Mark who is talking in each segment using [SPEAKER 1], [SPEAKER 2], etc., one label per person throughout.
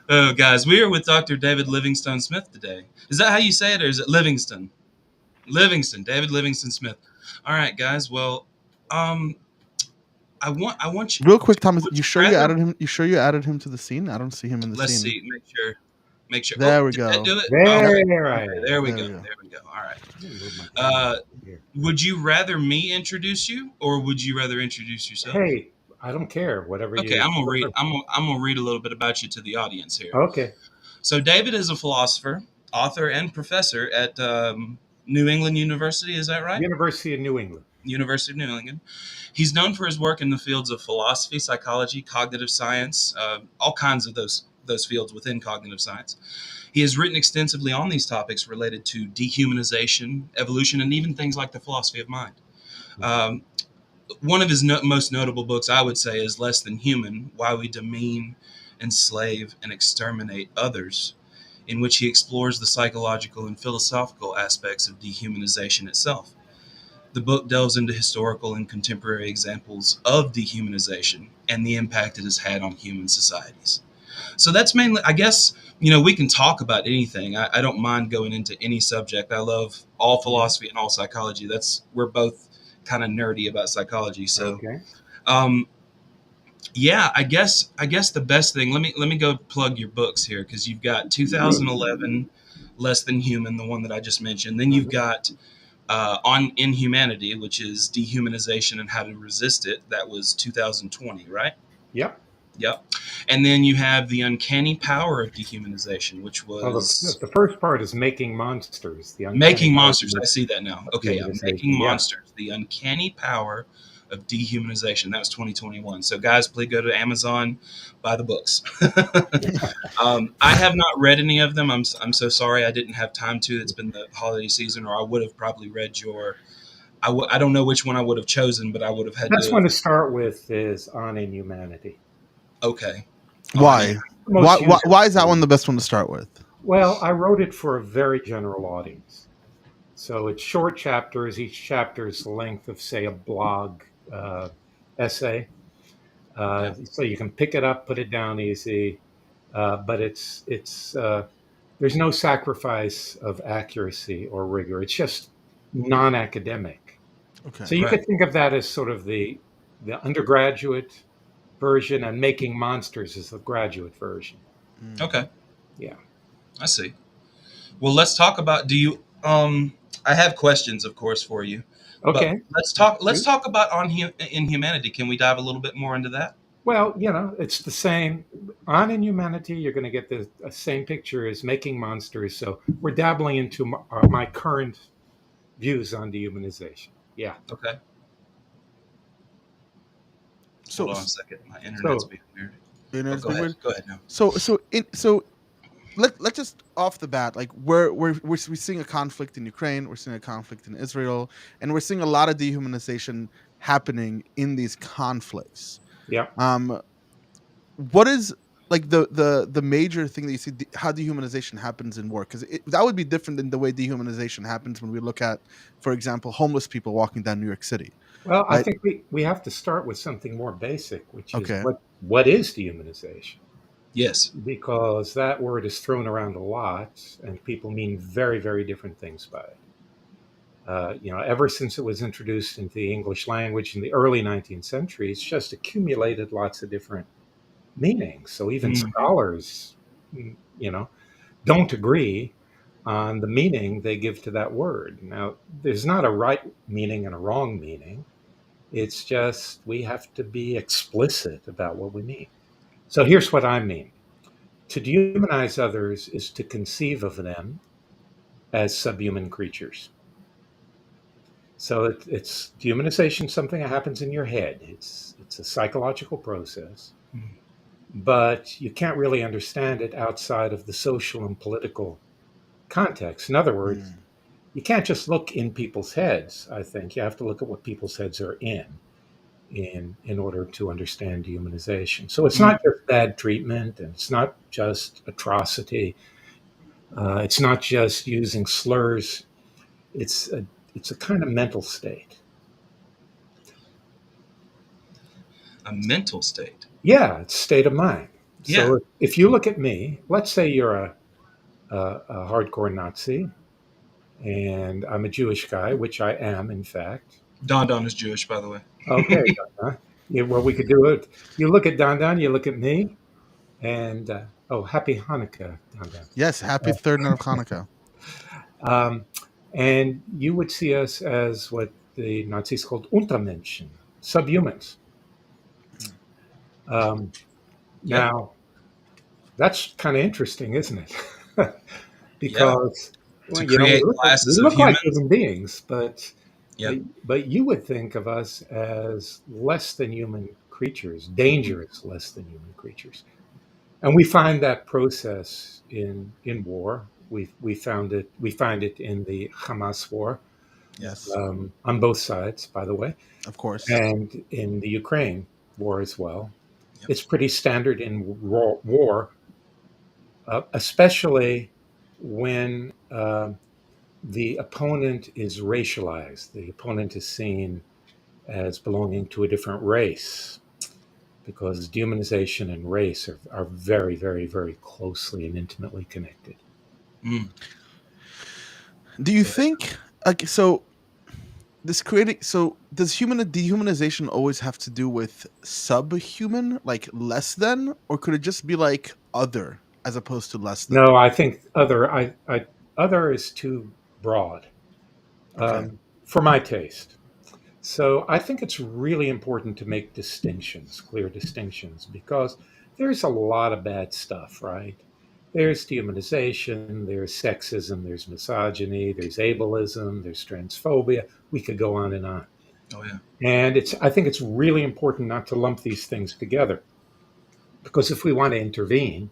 [SPEAKER 1] Oh, guys, we are with Dr. David Livingstone Smith today. Is that how you say it, or is it Livingston? Livingston, David Livingston Smith. All right, guys. Well, um, I want you.
[SPEAKER 2] Real quick, Thomas,
[SPEAKER 1] Would
[SPEAKER 2] you
[SPEAKER 1] you
[SPEAKER 2] sure you
[SPEAKER 1] rather?
[SPEAKER 2] added him? You sure you added him to the scene? I don't see him in the
[SPEAKER 1] Let's
[SPEAKER 2] scene.
[SPEAKER 1] see. Make sure. Make sure. Oh,
[SPEAKER 2] There we
[SPEAKER 1] did that
[SPEAKER 2] go.
[SPEAKER 1] do it? Okay.
[SPEAKER 3] There I
[SPEAKER 1] Okay.
[SPEAKER 3] am.
[SPEAKER 1] There we
[SPEAKER 2] There
[SPEAKER 1] go.
[SPEAKER 2] we go.
[SPEAKER 1] There we go. All right.
[SPEAKER 3] Let me move my camera
[SPEAKER 1] Uh,
[SPEAKER 3] here.
[SPEAKER 1] would you rather me introduce you, or would you rather introduce yourself?
[SPEAKER 3] Hey, I don't care. Whatever
[SPEAKER 1] Okay,
[SPEAKER 3] you.
[SPEAKER 1] I'm gonna read. I'm gonna read a little bit about you to the audience here.
[SPEAKER 3] Okay.
[SPEAKER 1] So David is a philosopher, author, and professor at New England University. Is that right?
[SPEAKER 3] University of New England.
[SPEAKER 1] University of New England. He's known for his work in the fields of philosophy, psychology, cognitive science, all kinds of those fields within cognitive science. He has written extensively on these topics related to dehumanization, evolution, and even things like the philosophy of mind. Um, One of his most notable books, I would say, is Less Than Human: Why We Demean, Enslave, and Exterminate Others, in which he explores the psychological and philosophical aspects of dehumanization itself. The book delves into historical and contemporary examples of dehumanization and the impact it has had on human societies. So that's mainly, I guess, we can talk about anything. I don't mind going into any subject. I love all philosophy and all psychology. We're both kind of nerdy about psychology. So,
[SPEAKER 3] Okay.
[SPEAKER 1] um, yeah, I guess the best thing. Let me go plug your books here, because you've got 2011, Less Than Human, the one that I just mentioned. Then you've got on Inhumanity, which is dehumanization and how to resist it. That was 2020, right?
[SPEAKER 3] Yep.
[SPEAKER 1] Yep. And then you have The Uncanny Power of Dehumanization, which
[SPEAKER 3] Well,
[SPEAKER 1] was
[SPEAKER 3] the first part is making monsters. The uncanny
[SPEAKER 1] Making
[SPEAKER 3] power
[SPEAKER 1] Monsters. I see that now.
[SPEAKER 3] of
[SPEAKER 1] Okay, yeah, Making
[SPEAKER 3] dehumanization. Yeah.
[SPEAKER 1] Monsters, The Uncanny Power of Dehumanization. That was 2021. So, guys, please go to Amazon, buy the books. I have not read any of them. I'm so sorry I didn't have time to. It's been the holiday season, or I would have probably read your. I don't know which one I would have chosen, but I would have
[SPEAKER 3] The
[SPEAKER 1] had
[SPEAKER 3] best
[SPEAKER 1] to.
[SPEAKER 3] one to start with is On Inhumanity.
[SPEAKER 1] Okay.
[SPEAKER 2] Why?
[SPEAKER 3] Most user
[SPEAKER 2] Why is that one the best one to start with?
[SPEAKER 3] Well, I wrote it for a very general audience. So it's short chapters. Each chapter is the length of, say, a blog essay.
[SPEAKER 1] Yeah.
[SPEAKER 3] So you can pick it up, put it down easy. But there's no sacrifice of accuracy or rigor. It's just non-academic.
[SPEAKER 2] Okay.
[SPEAKER 3] So you
[SPEAKER 1] Right.
[SPEAKER 3] could think of that as sort of the undergraduate version, and Making Monsters is the graduate version.
[SPEAKER 1] Okay.
[SPEAKER 3] Yeah.
[SPEAKER 1] I see. Well, let's talk about. Do you? I have questions, of course, for you, but
[SPEAKER 3] Okay.
[SPEAKER 1] let's talk. Let's talk about Inhumanity. Can we dive a little bit more into that?
[SPEAKER 3] Well, it's the same. On Inhumanity, you're going to get the same picture as Making Monsters. So we're dabbling into my current views on dehumanization. Yeah.
[SPEAKER 1] Okay. Hold
[SPEAKER 2] So,
[SPEAKER 1] on a second. My internet's
[SPEAKER 3] So
[SPEAKER 1] being weird.
[SPEAKER 2] you know,
[SPEAKER 1] Oh,
[SPEAKER 2] it's
[SPEAKER 1] go
[SPEAKER 2] been
[SPEAKER 1] ahead.
[SPEAKER 2] weird.
[SPEAKER 1] Go ahead now.
[SPEAKER 2] So let's just off the bat, like we're seeing a conflict in Ukraine, we're seeing a conflict in Israel, and we're seeing a lot of dehumanization happening in these conflicts.
[SPEAKER 3] yeah.
[SPEAKER 2] Um, what is like the major thing that you see how dehumanization happens in war? Because that would be different than the way dehumanization happens when we look at, for example, homeless people walking down New York City,
[SPEAKER 3] Well, I
[SPEAKER 2] right?
[SPEAKER 3] think we have to start with something more basic, which is
[SPEAKER 2] Okay.
[SPEAKER 3] what is dehumanization?
[SPEAKER 1] Yes.
[SPEAKER 3] Because that word is thrown around a lot, and people mean very, very different things by it. Ever since it was introduced into the English language in the early 19th century, it's just accumulated lots of different meanings. So even
[SPEAKER 1] Mhm.
[SPEAKER 3] scholars, you know, don't agree on the meaning they give to that word. Now, there's not a right meaning and a wrong meaning. It's just we have to be explicit about what we mean. So here's what I mean. To dehumanize others is to conceive of them as subhuman creatures. So it's dehumanization, something that happens in your head. It's a psychological process, but you can't really understand it outside of the social and political context. In other words,
[SPEAKER 2] Mm.
[SPEAKER 3] you can't just look in people's heads. I think you have to look at what people's heads are in order to understand dehumanization. So it's not just bad treatment, and it's not just atrocity. It's not just using slurs. It's a it's a kind of mental state.
[SPEAKER 1] A mental state.
[SPEAKER 3] Yeah, it's state of mind.
[SPEAKER 1] Yeah.
[SPEAKER 3] So if you look at me, let's say you're a hardcore Nazi, and I'm a Jewish guy, which I am, in fact.
[SPEAKER 1] Don Don is Jewish, by the way.
[SPEAKER 3] Okay, yeah, well, we could do it. You look at Don Don, you look at me, and oh, happy Hanukkah, Don
[SPEAKER 2] Yes, happy third night of Hanukkah.
[SPEAKER 3] Don. And you would see us as what the Nazis called Untermenschen, subhumans. Um,
[SPEAKER 1] Yep.
[SPEAKER 3] Now, that's kind of interesting, isn't it?
[SPEAKER 1] Yeah.
[SPEAKER 3] Because well,
[SPEAKER 1] To
[SPEAKER 3] you know,
[SPEAKER 1] create
[SPEAKER 3] we
[SPEAKER 1] classes of
[SPEAKER 3] look like
[SPEAKER 1] humans.
[SPEAKER 3] human beings, but
[SPEAKER 1] Yep.
[SPEAKER 3] but you would think of us as less than human creatures, dangerous less than human creatures, and we find that process in war. We find it in the Hamas war,
[SPEAKER 2] Yes,
[SPEAKER 3] on both sides, by the way,
[SPEAKER 2] of course.
[SPEAKER 3] and in the Ukraine war as well.
[SPEAKER 1] Yep.
[SPEAKER 3] It's pretty standard in war, especially when the opponent is racialized. The opponent is seen as belonging to a different race, because dehumanization and race are very, very, very closely and intimately connected.
[SPEAKER 1] Mm.
[SPEAKER 2] Do you think like so? This creating so does human dehumanization always have to do with subhuman, like less than, or could it just be like other as opposed to less than?
[SPEAKER 3] No, I think other is too broad
[SPEAKER 2] Okay.
[SPEAKER 3] for my taste. So I think it's really important to make distinctions, clear distinctions, because there's a lot of bad stuff, right? There's dehumanization, there's sexism, there's misogyny, there's ableism, there's transphobia. We could go on and on.
[SPEAKER 1] Oh yeah.
[SPEAKER 3] And I think it's really important not to lump these things together, because if we want to intervene,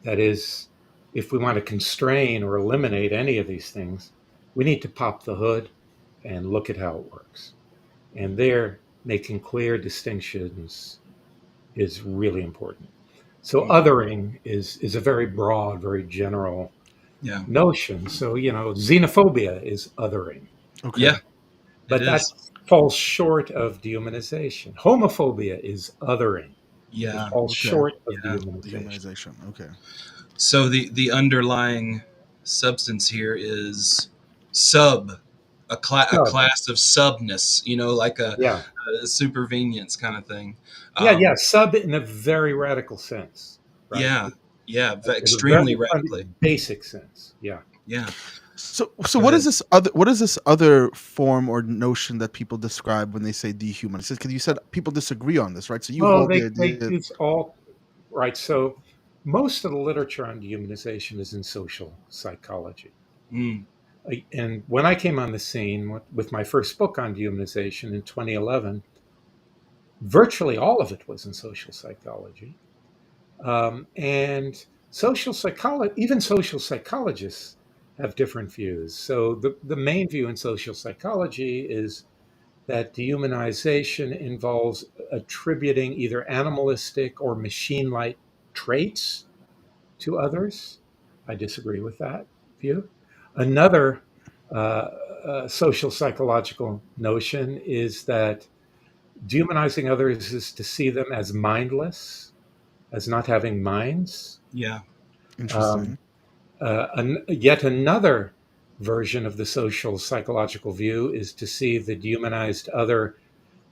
[SPEAKER 3] that is, if we want to constrain or eliminate any of these things, we need to pop the hood and look at how it works. And there, making clear distinctions is really important. So othering is a very broad, very general
[SPEAKER 1] Yeah.
[SPEAKER 3] notion. So, you know, xenophobia is othering,
[SPEAKER 2] Okay.
[SPEAKER 1] Yeah.
[SPEAKER 3] but
[SPEAKER 1] It
[SPEAKER 3] that
[SPEAKER 1] is.
[SPEAKER 3] falls short of dehumanization. Homophobia is othering. It
[SPEAKER 1] Yeah.
[SPEAKER 3] falls
[SPEAKER 2] Okay.
[SPEAKER 3] short of
[SPEAKER 1] Yeah.
[SPEAKER 3] dehumanization.
[SPEAKER 2] Dehumanization. Okay.
[SPEAKER 1] So the underlying substance here is a
[SPEAKER 3] So,
[SPEAKER 1] class of subness. You know, like
[SPEAKER 3] yeah.
[SPEAKER 1] a supervenience kind of thing.
[SPEAKER 3] Yeah. Sub in a very radical sense, right?
[SPEAKER 1] Yeah. Yeah.
[SPEAKER 3] In a
[SPEAKER 1] Extremely
[SPEAKER 3] very
[SPEAKER 1] radically.
[SPEAKER 3] basic sense. Yeah.
[SPEAKER 1] Yeah.
[SPEAKER 2] So
[SPEAKER 1] Go
[SPEAKER 2] what
[SPEAKER 1] ahead.
[SPEAKER 2] is this other? What is this other form or notion that people describe when they say dehumanize? Because you said people disagree on this, right? So you
[SPEAKER 3] Well,
[SPEAKER 2] hold the
[SPEAKER 3] they
[SPEAKER 2] idea.
[SPEAKER 3] use all right. So most of the literature on dehumanization is in social psychology.
[SPEAKER 1] Mm.
[SPEAKER 3] And when I came on the scene with my first book on dehumanization in 2011, virtually all of it was in social psychology. And even social psychologists have different views. So the main view in social psychology is that dehumanization involves attributing either animalistic or machine like traits to others. I disagree with that view. Another social psychological notion is that dehumanizing others is to see them as mindless, as not having minds.
[SPEAKER 1] Yeah.
[SPEAKER 3] Um,
[SPEAKER 2] Interesting.
[SPEAKER 3] Yet another version of the social psychological view is to see the dehumanized other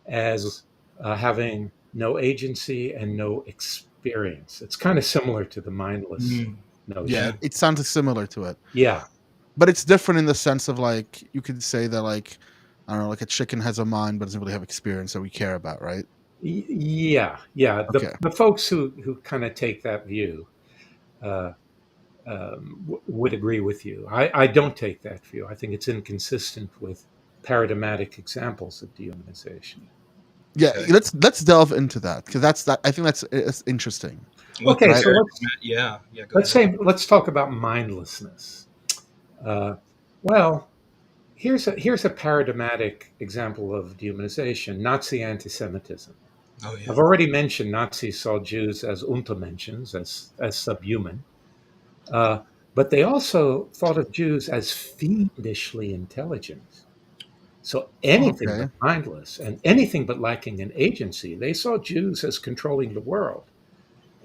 [SPEAKER 3] as having no agency and no experience. It's kind of similar to the mindless
[SPEAKER 1] Mm.
[SPEAKER 3] notion.
[SPEAKER 2] Yeah, it sounds similar to it,
[SPEAKER 3] Yeah,
[SPEAKER 2] but it's different in the sense of like you could say that like I don't know, like a chicken has a mind but doesn't really have experience that we care about, right?
[SPEAKER 3] yeah.
[SPEAKER 2] Okay.
[SPEAKER 3] The folks who kind of take that view uh, would agree with you. I don't take that view. I think it's inconsistent with paradigmatic examples of dehumanization.
[SPEAKER 2] Yeah,
[SPEAKER 1] Okay.
[SPEAKER 2] let's delve into that because I think it's interesting.
[SPEAKER 1] What
[SPEAKER 3] Okay,
[SPEAKER 2] Right.
[SPEAKER 3] so
[SPEAKER 1] yeah. Yeah. Go ahead.
[SPEAKER 3] let's talk about mindlessness. Uh, well, here's a paradigmatic example of dehumanization: Nazi anti-Semitism.
[SPEAKER 1] Oh yeah.
[SPEAKER 3] I've already mentioned Nazis saw Jews as Untermenschens, as subhuman, uh, but they also thought of Jews as fiendishly intelligent. So anything
[SPEAKER 2] Okay.
[SPEAKER 3] but mindless and anything but lacking in agency. They saw Jews as controlling the world.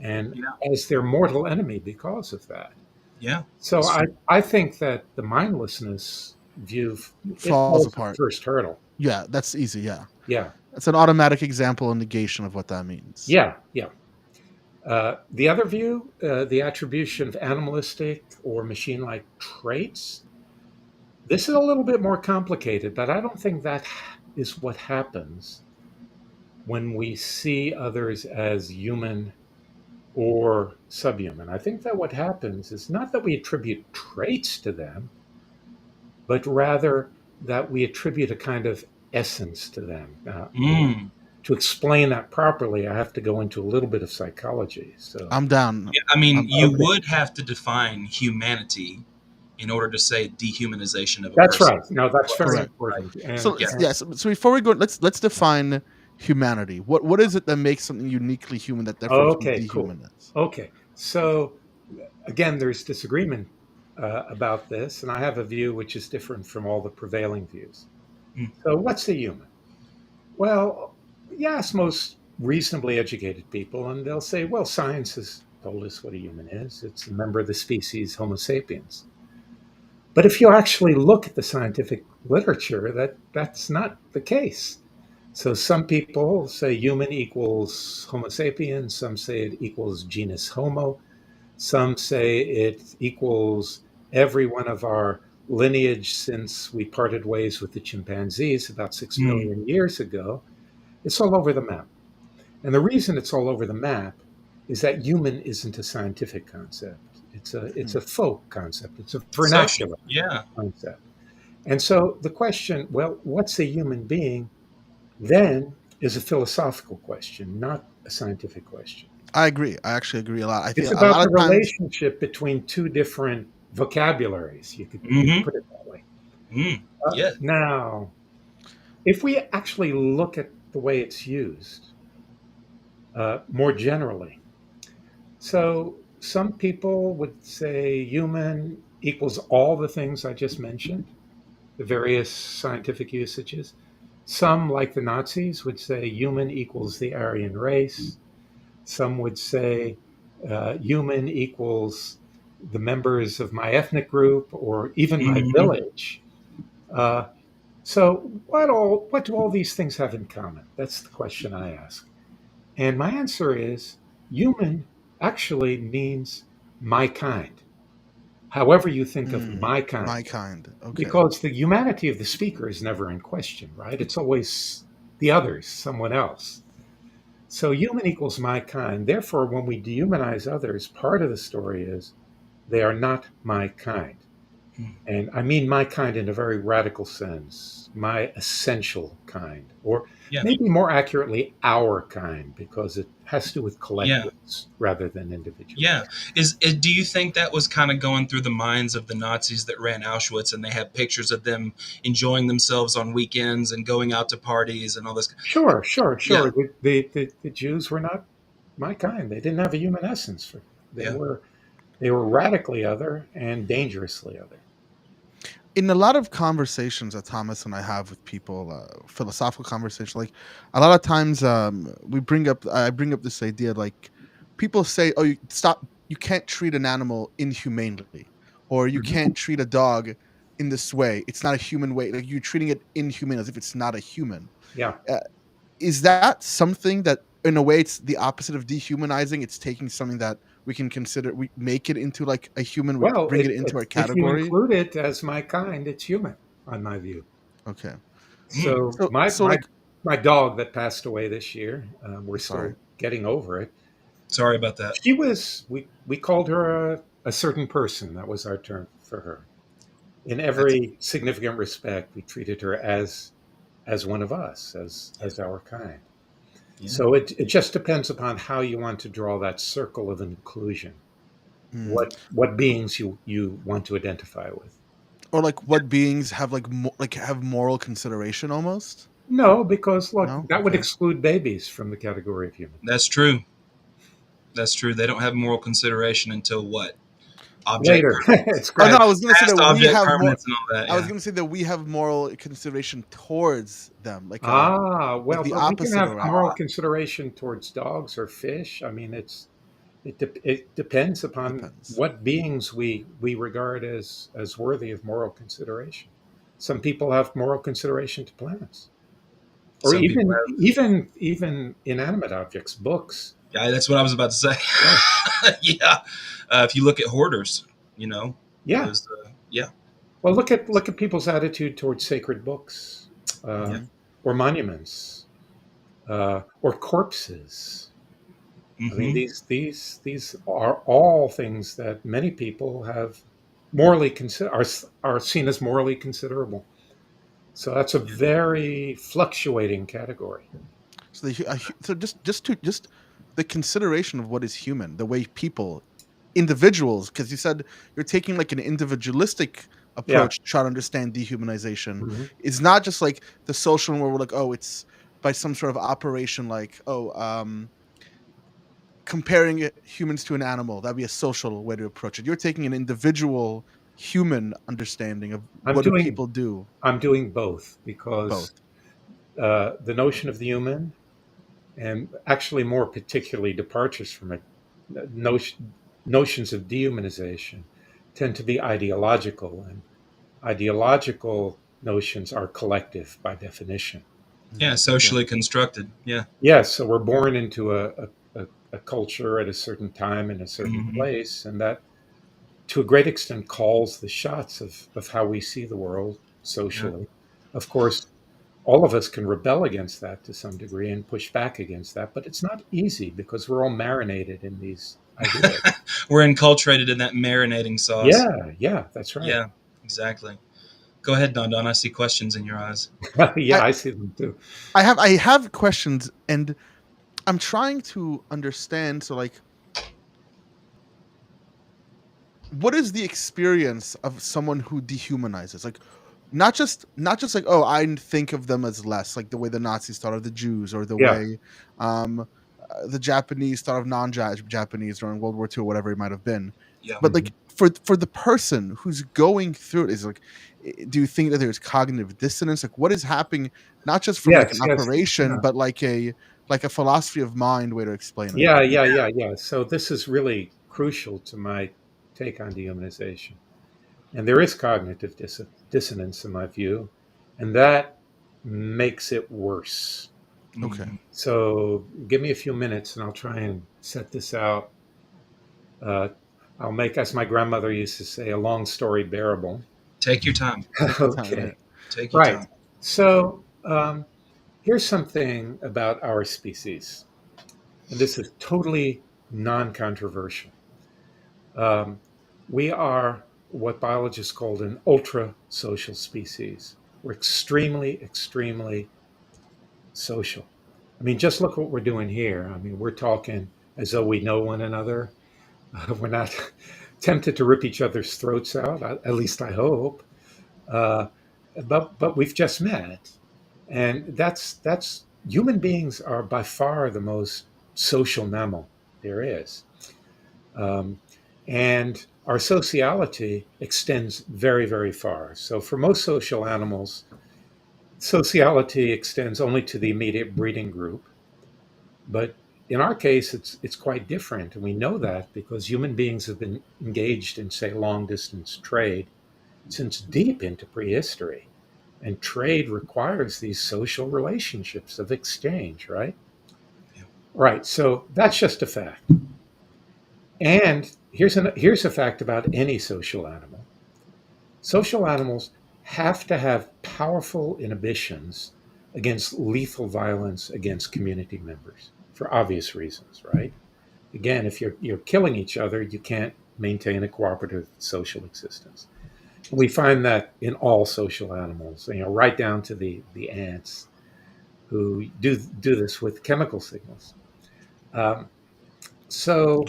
[SPEAKER 3] and
[SPEAKER 1] Yeah.
[SPEAKER 3] as their mortal enemy because of that.
[SPEAKER 1] Yeah.
[SPEAKER 3] So
[SPEAKER 1] That's true.
[SPEAKER 3] I think that the mindlessness view, it
[SPEAKER 2] Falls
[SPEAKER 3] falls the
[SPEAKER 2] apart.
[SPEAKER 3] first hurdle.
[SPEAKER 2] Yeah, that's easy. Yeah,
[SPEAKER 3] Yeah,
[SPEAKER 2] that's an automatic example and negation of what that means.
[SPEAKER 3] yeah, yeah. The other view, the attribution of animalistic or machine-like traits, this is a little bit more complicated, but I don't think that is what happens when we see others as human or subhuman. I think that what happens is not that we attribute traits to them, but rather that we attribute a kind of essence to them.
[SPEAKER 1] Mm.
[SPEAKER 3] To explain that properly, I have to go into a little bit of psychology. So,
[SPEAKER 2] I'm down.
[SPEAKER 1] Yeah, I mean,
[SPEAKER 2] I'm
[SPEAKER 1] you
[SPEAKER 3] okay,
[SPEAKER 1] would have to define humanity in order to say dehumanization of a
[SPEAKER 3] that's
[SPEAKER 1] person.
[SPEAKER 3] right. No, that's very
[SPEAKER 2] correct.
[SPEAKER 1] Right.
[SPEAKER 3] important.
[SPEAKER 2] So
[SPEAKER 1] Yeah.
[SPEAKER 2] so before we go, let's define humanity. What is it that makes something uniquely human that therefore can
[SPEAKER 3] Okay, cool.
[SPEAKER 2] dehumanize?
[SPEAKER 3] Okay, so again, there's disagreement about this, and I have a view which is different from all the prevailing views.
[SPEAKER 1] Mm.
[SPEAKER 3] So, what's a human? Well, you ask most reasonably educated people, and they'll say, well, science has told us what a human is. It's a member of the species Homo sapiens. But if you actually look at the scientific literature, that's not the case. So some people say human equals Homo sapiens, some say it equals genus Homo, some say it equals every one of our lineage since we parted ways with the chimpanzees about 6
[SPEAKER 1] Mm.
[SPEAKER 3] million years ago. It's all over the map. And the reason it's all over the map is that human isn't a scientific concept. It's a folk concept. It's a
[SPEAKER 1] Social.
[SPEAKER 3] vernacular
[SPEAKER 1] Yeah.
[SPEAKER 3] concept. And so the question, well, what's a human being, then is a philosophical question, not a scientific question.
[SPEAKER 2] I agree. I actually agree a lot. I
[SPEAKER 3] It's
[SPEAKER 2] think a
[SPEAKER 3] about
[SPEAKER 2] lot
[SPEAKER 3] the
[SPEAKER 2] of times.
[SPEAKER 3] relationship between two different vocabularies. You could
[SPEAKER 1] Mm-hmm.
[SPEAKER 3] put it that way.
[SPEAKER 1] Mm. Yeah.
[SPEAKER 3] Now, if we actually look at the way it's used more generally, so some people would say human equals all the things I just mentioned, the various scientific usages. Some, like the Nazis, would say human equals the Aryan race. Some would say human equals the members of my ethnic group or even my
[SPEAKER 1] Mm-hmm.
[SPEAKER 3] village. Uh, so, what do all these things have in common? That's the question I ask. And my answer is human actually means my kind, however you think of my
[SPEAKER 2] My
[SPEAKER 3] kind,
[SPEAKER 2] kind. Okay.
[SPEAKER 3] because the humanity of the speaker is never in question, right? It's always the others, someone else. So human equals my kind. Therefore, when we dehumanize others, part of the story is they are not my kind. And I mean my kind in a very radical sense, my essential kind, or
[SPEAKER 1] Yeah.
[SPEAKER 3] maybe more accurately, our kind, because it has to do with
[SPEAKER 1] Yeah.
[SPEAKER 3] collectives rather than individuals.
[SPEAKER 1] Yeah. Do you think that was kind of going through the minds of the Nazis that ran Auschwitz, and they have pictures of them enjoying themselves on weekends and going out to parties and all this?
[SPEAKER 3] Sure, sure,
[SPEAKER 1] Yeah.
[SPEAKER 3] sure. The Jews were not my kind. They didn't have a human essence. They
[SPEAKER 1] Yeah.
[SPEAKER 3] were they were radically other and dangerously other.
[SPEAKER 2] In a lot of conversations that Thomas and I have with people, philosophical conversations, like a lot of times, I bring up this idea, like people say, "Oh, you can't treat an animal inhumanely, or you
[SPEAKER 3] Mhm.
[SPEAKER 2] can't treat a dog in this way. It's not a human way. Like you're treating it inhuman as if it's not a human."
[SPEAKER 3] Yeah.
[SPEAKER 2] Uh, is that something that, in a way, it's the opposite of dehumanizing? It's taking something that we can consider, we make it into like a human, we
[SPEAKER 3] Well,
[SPEAKER 2] bring it into our
[SPEAKER 3] if you
[SPEAKER 2] category.
[SPEAKER 3] include it as my kind, it's human, on my view.
[SPEAKER 2] Okay.
[SPEAKER 1] Mm.
[SPEAKER 3] So
[SPEAKER 2] So like,
[SPEAKER 3] my dog that passed away this year, we're
[SPEAKER 2] sorry.
[SPEAKER 3] still getting over it.
[SPEAKER 1] Sorry about that.
[SPEAKER 3] She was we called her a certain person. That was our term for her. In
[SPEAKER 1] That's
[SPEAKER 3] every significant respect, we treated her as one of us, as our kind.
[SPEAKER 1] yeah.
[SPEAKER 3] So it just depends upon how you want to draw that circle of inclusion.
[SPEAKER 2] Mm.
[SPEAKER 3] What beings you want to identify with.
[SPEAKER 2] Or like what beings have like have moral consideration almost?
[SPEAKER 3] No, because look,
[SPEAKER 2] No?
[SPEAKER 3] that would
[SPEAKER 2] Okay.
[SPEAKER 3] exclude babies from the category of human.
[SPEAKER 1] That's true. That's true. They don't have moral consideration until what? Object
[SPEAKER 3] Later,
[SPEAKER 1] permanence.
[SPEAKER 3] it's
[SPEAKER 2] Oh no,
[SPEAKER 3] great.
[SPEAKER 2] I was gonna say
[SPEAKER 1] Past
[SPEAKER 2] that we
[SPEAKER 1] object
[SPEAKER 2] have more.
[SPEAKER 1] permanence and all that.
[SPEAKER 2] I was
[SPEAKER 1] Yeah.
[SPEAKER 2] gonna say that we have moral consideration towards them,
[SPEAKER 3] Ah,
[SPEAKER 2] like
[SPEAKER 3] well,
[SPEAKER 2] the
[SPEAKER 3] but we can
[SPEAKER 2] opposite
[SPEAKER 3] have
[SPEAKER 2] around.
[SPEAKER 3] moral consideration towards dogs or fish. I mean, It depends upon
[SPEAKER 2] Depends.
[SPEAKER 3] what beings we regard as worthy of moral consideration. Some people have moral consideration to plants, or
[SPEAKER 1] Some people
[SPEAKER 3] even inanimate objects, books.
[SPEAKER 1] Yeah, that's what I was about to say.
[SPEAKER 3] Yeah,
[SPEAKER 1] Yeah, if you look at hoarders, you know
[SPEAKER 3] yeah.
[SPEAKER 1] those. Yeah,
[SPEAKER 3] Well, look at people's attitude towards sacred books, uh,
[SPEAKER 1] yeah.
[SPEAKER 2] Mhm.
[SPEAKER 3] or monuments, or corpses. I mean,
[SPEAKER 1] Hmm.
[SPEAKER 3] these are all things that many people have morally consider are seen as morally considerable. So that's a very fluctuating category.
[SPEAKER 2] So so just the consideration of what is human, the way people, individuals, because you said you're taking like an individualistic
[SPEAKER 3] Yeah.
[SPEAKER 2] approach to try to understand dehumanization.
[SPEAKER 3] Mhm.
[SPEAKER 2] It's not just like the social one where we're like, oh, it's by some sort of operation, like, oh, comparing humans to an animal. That'd be a social way to approach it. You're taking an individual human understanding of
[SPEAKER 3] I'm
[SPEAKER 2] what do
[SPEAKER 3] doing
[SPEAKER 2] people do.
[SPEAKER 3] I'm doing both
[SPEAKER 2] Both.
[SPEAKER 3] because the notion of the human, and actually more particularly departures from it, notions of dehumanization, tend to be ideological, and ideological notions are collective by definition.
[SPEAKER 1] Yeah,
[SPEAKER 2] Okay.
[SPEAKER 1] socially constructed. Yeah.
[SPEAKER 3] Yes, so we're born into a culture at a certain time in a certain
[SPEAKER 1] Hmm.
[SPEAKER 3] place, and that to a great extent calls the shots of how we see the world
[SPEAKER 1] Yeah.
[SPEAKER 3] socially. Of course, all of us can rebel against that to some degree and push back against that, but it's not easy because we're all marinated in these ideas.
[SPEAKER 1] We're enculturated in that marinating sauce.
[SPEAKER 3] Yeah, yeah, that's right.
[SPEAKER 1] Yeah, exactly. Go ahead, Don Don. I see questions in your eyes.
[SPEAKER 3] Yeah,
[SPEAKER 2] I,
[SPEAKER 3] I see them too.
[SPEAKER 2] I have questions, and I'm trying to understand. So, like, what is the experience of someone who dehumanizes? Like, not just like, oh, I think of them as less, like the way the Nazis thought of the Jews, or the
[SPEAKER 3] Yeah.
[SPEAKER 2] way the Japanese thought of non-Japanese during World War II, or whatever it might have been.
[SPEAKER 1] Yeah.
[SPEAKER 2] But
[SPEAKER 3] Mhm.
[SPEAKER 2] like, for the person who's going through it, is like, do you think that there's cognitive dissonance? Like, what is happening? Not just from like an
[SPEAKER 3] Yes, yes.
[SPEAKER 2] operation,
[SPEAKER 3] Yeah.
[SPEAKER 2] but like a philosophy of mind way to explain it.
[SPEAKER 3] Yeah, yeah, yeah, yeah. So this is really crucial to my take on dehumanization. And there is cognitive dissonance in my view, and that makes it worse.
[SPEAKER 2] Okay.
[SPEAKER 1] Hmm.
[SPEAKER 3] So give me a few minutes and I'll try and set this out. Uh, I'll make, as my grandmother used to say, a long story bearable.
[SPEAKER 1] Take your time.
[SPEAKER 2] Take your time. Yeah.
[SPEAKER 3] Okay.
[SPEAKER 1] Take your
[SPEAKER 3] Right.
[SPEAKER 1] time.
[SPEAKER 3] So here's something about our species, and this is totally non controversial. Um, we are what biologists call an ultra social species. We're extremely, extremely social. I mean, just look what we're doing here. I mean, we're talking as though we know one another. We're not tempted to rip each other's throats out. At least I hope. Uh, but we've just met, and that's human beings are by far the most social mammal there is. Um, and our sociality extends very, very far. So, for most social animals, sociality extends only to the immediate breeding group. But in our case, it's quite different, and we know that because human beings have been engaged in, say, long distance trade since deep into prehistory. And trade requires these social relationships of exchange, right?
[SPEAKER 1] Yeah.
[SPEAKER 3] Right. So that's just a fact. And here's a fact about any social animal. Social animals have to have powerful inhibitions against lethal violence against community members for obvious reasons, right? Again, if you're killing each other, you can't maintain a cooperative social existence. And we find that in all social animals, right down to the ants who do this with chemical signals. Um, so,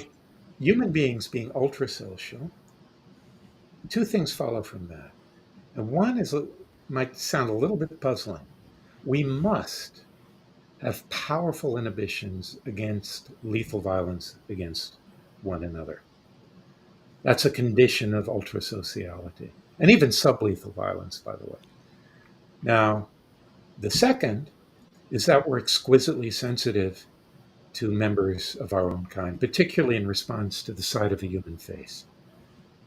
[SPEAKER 3] human beings being ultra social, two things follow from that. And one is might sound a little bit puzzling. We must have powerful inhibitions against lethal violence against one another. That's a condition of ultra sociality, and even sublethal violence, by the way. Now, the second is that we're exquisitely sensitive to members of our own kind, particularly in response to the sight of a human face.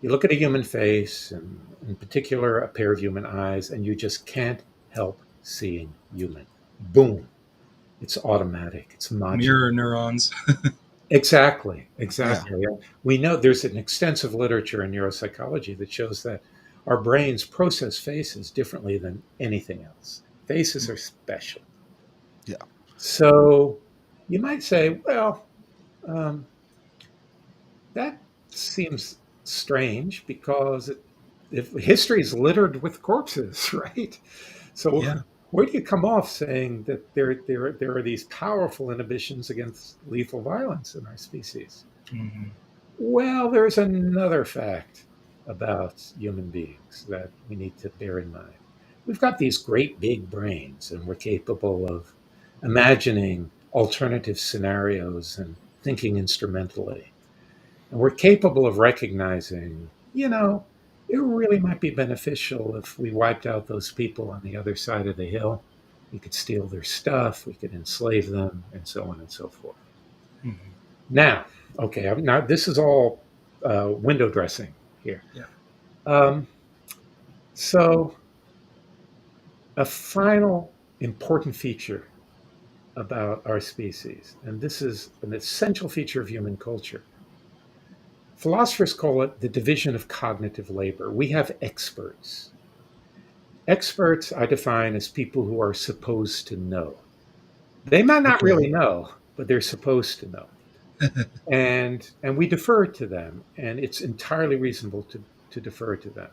[SPEAKER 3] You look at a human face, and in particular, a pair of human eyes, and you just can't help seeing human. Boom. It's automatic. It's modular.
[SPEAKER 1] Mirror neurons.
[SPEAKER 3] Exactly. Yeah. We know there's an extensive literature in neuropsychology that shows that our brains process faces differently than anything else. Faces are special.
[SPEAKER 2] Yeah.
[SPEAKER 3] So you might say, well, that seems strange because if history is littered with corpses, right? So
[SPEAKER 1] Yeah.
[SPEAKER 3] where do you come off saying that there are these powerful inhibitions against lethal violence in our species?
[SPEAKER 1] Hmm.
[SPEAKER 3] Well, there's another fact about human beings that we need to bear in mind. We've got these great big brains, and we're capable of imagining alternative scenarios and thinking instrumentally. And we're capable of recognizing, it really might be beneficial if we wiped out those people on the other side of the hill. We could steal their stuff, we could enslave them, and so on and so forth.
[SPEAKER 1] Hmm.
[SPEAKER 3] Now, okay, now this is all window dressing here.
[SPEAKER 1] Yeah.
[SPEAKER 3] So, a final important feature about our species, and this is an essential feature of human culture. Philosophers call it the division of cognitive labor. We have experts. Experts I define as people who are supposed to know. They might not really know, but they're supposed to know. and we defer to them, and it's entirely reasonable to defer to them.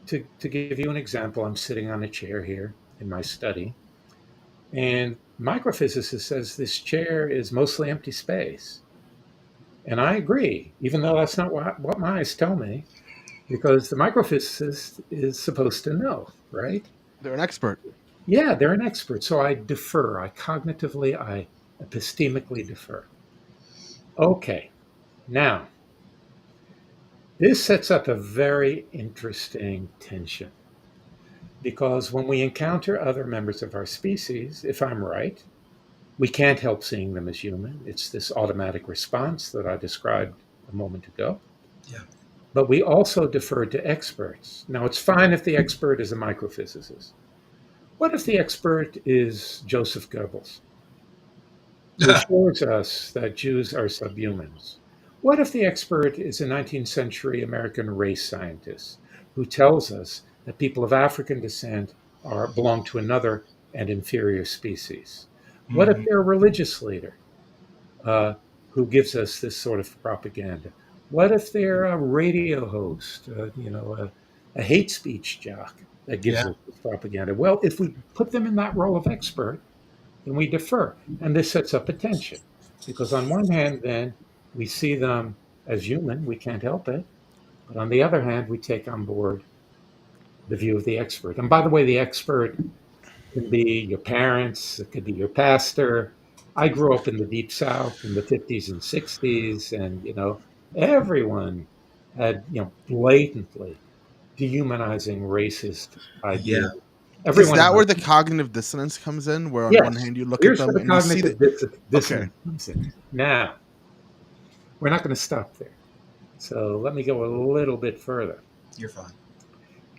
[SPEAKER 3] To give you an example, I'm sitting on a chair here in my study, and microphysicist says this chair is mostly empty space. And I agree, even though that's not what my eyes tell me, because the microphysicist is supposed to know, right?
[SPEAKER 2] They're an expert.
[SPEAKER 3] Yeah, they're an expert. So I defer. I cognitively, I epistemically defer. Okay, now, this sets up a very interesting tension. Because when we encounter other members of our species, if I'm right, we can't help seeing them as human. It's this automatic response that I described a moment ago.
[SPEAKER 1] Yeah.
[SPEAKER 3] But we also defer to experts. Now, it's fine if the expert is a microphysicist. What if the expert is Joseph Goebbels, who assures us that Jews are subhumans? What if the expert is a 19th century American race scientist who tells us that people of African descent belong to another and inferior species? What if they're a religious leader who gives us this sort of propaganda? What if they're a radio host, a hate speech jock that gives us this propaganda? Well, if we put them in that role of expert, then we defer. And this sets up a tension. Because on one hand, then, we see them as human. We can't help it. But on the other hand, we take on board the view of the expert. And by the way, the expert can be your parents, it could be your pastor. I grew up in the Deep South in the 50s and 60s, and everyone had blatantly dehumanizing racist ideas.
[SPEAKER 1] Yeah.
[SPEAKER 2] Is that where the cognitive dissonance comes in? Where on one hand you look at them and you see that
[SPEAKER 3] dissonance comes in. Now, we're not going to stop there. So let me go a little bit further.
[SPEAKER 1] You're fine.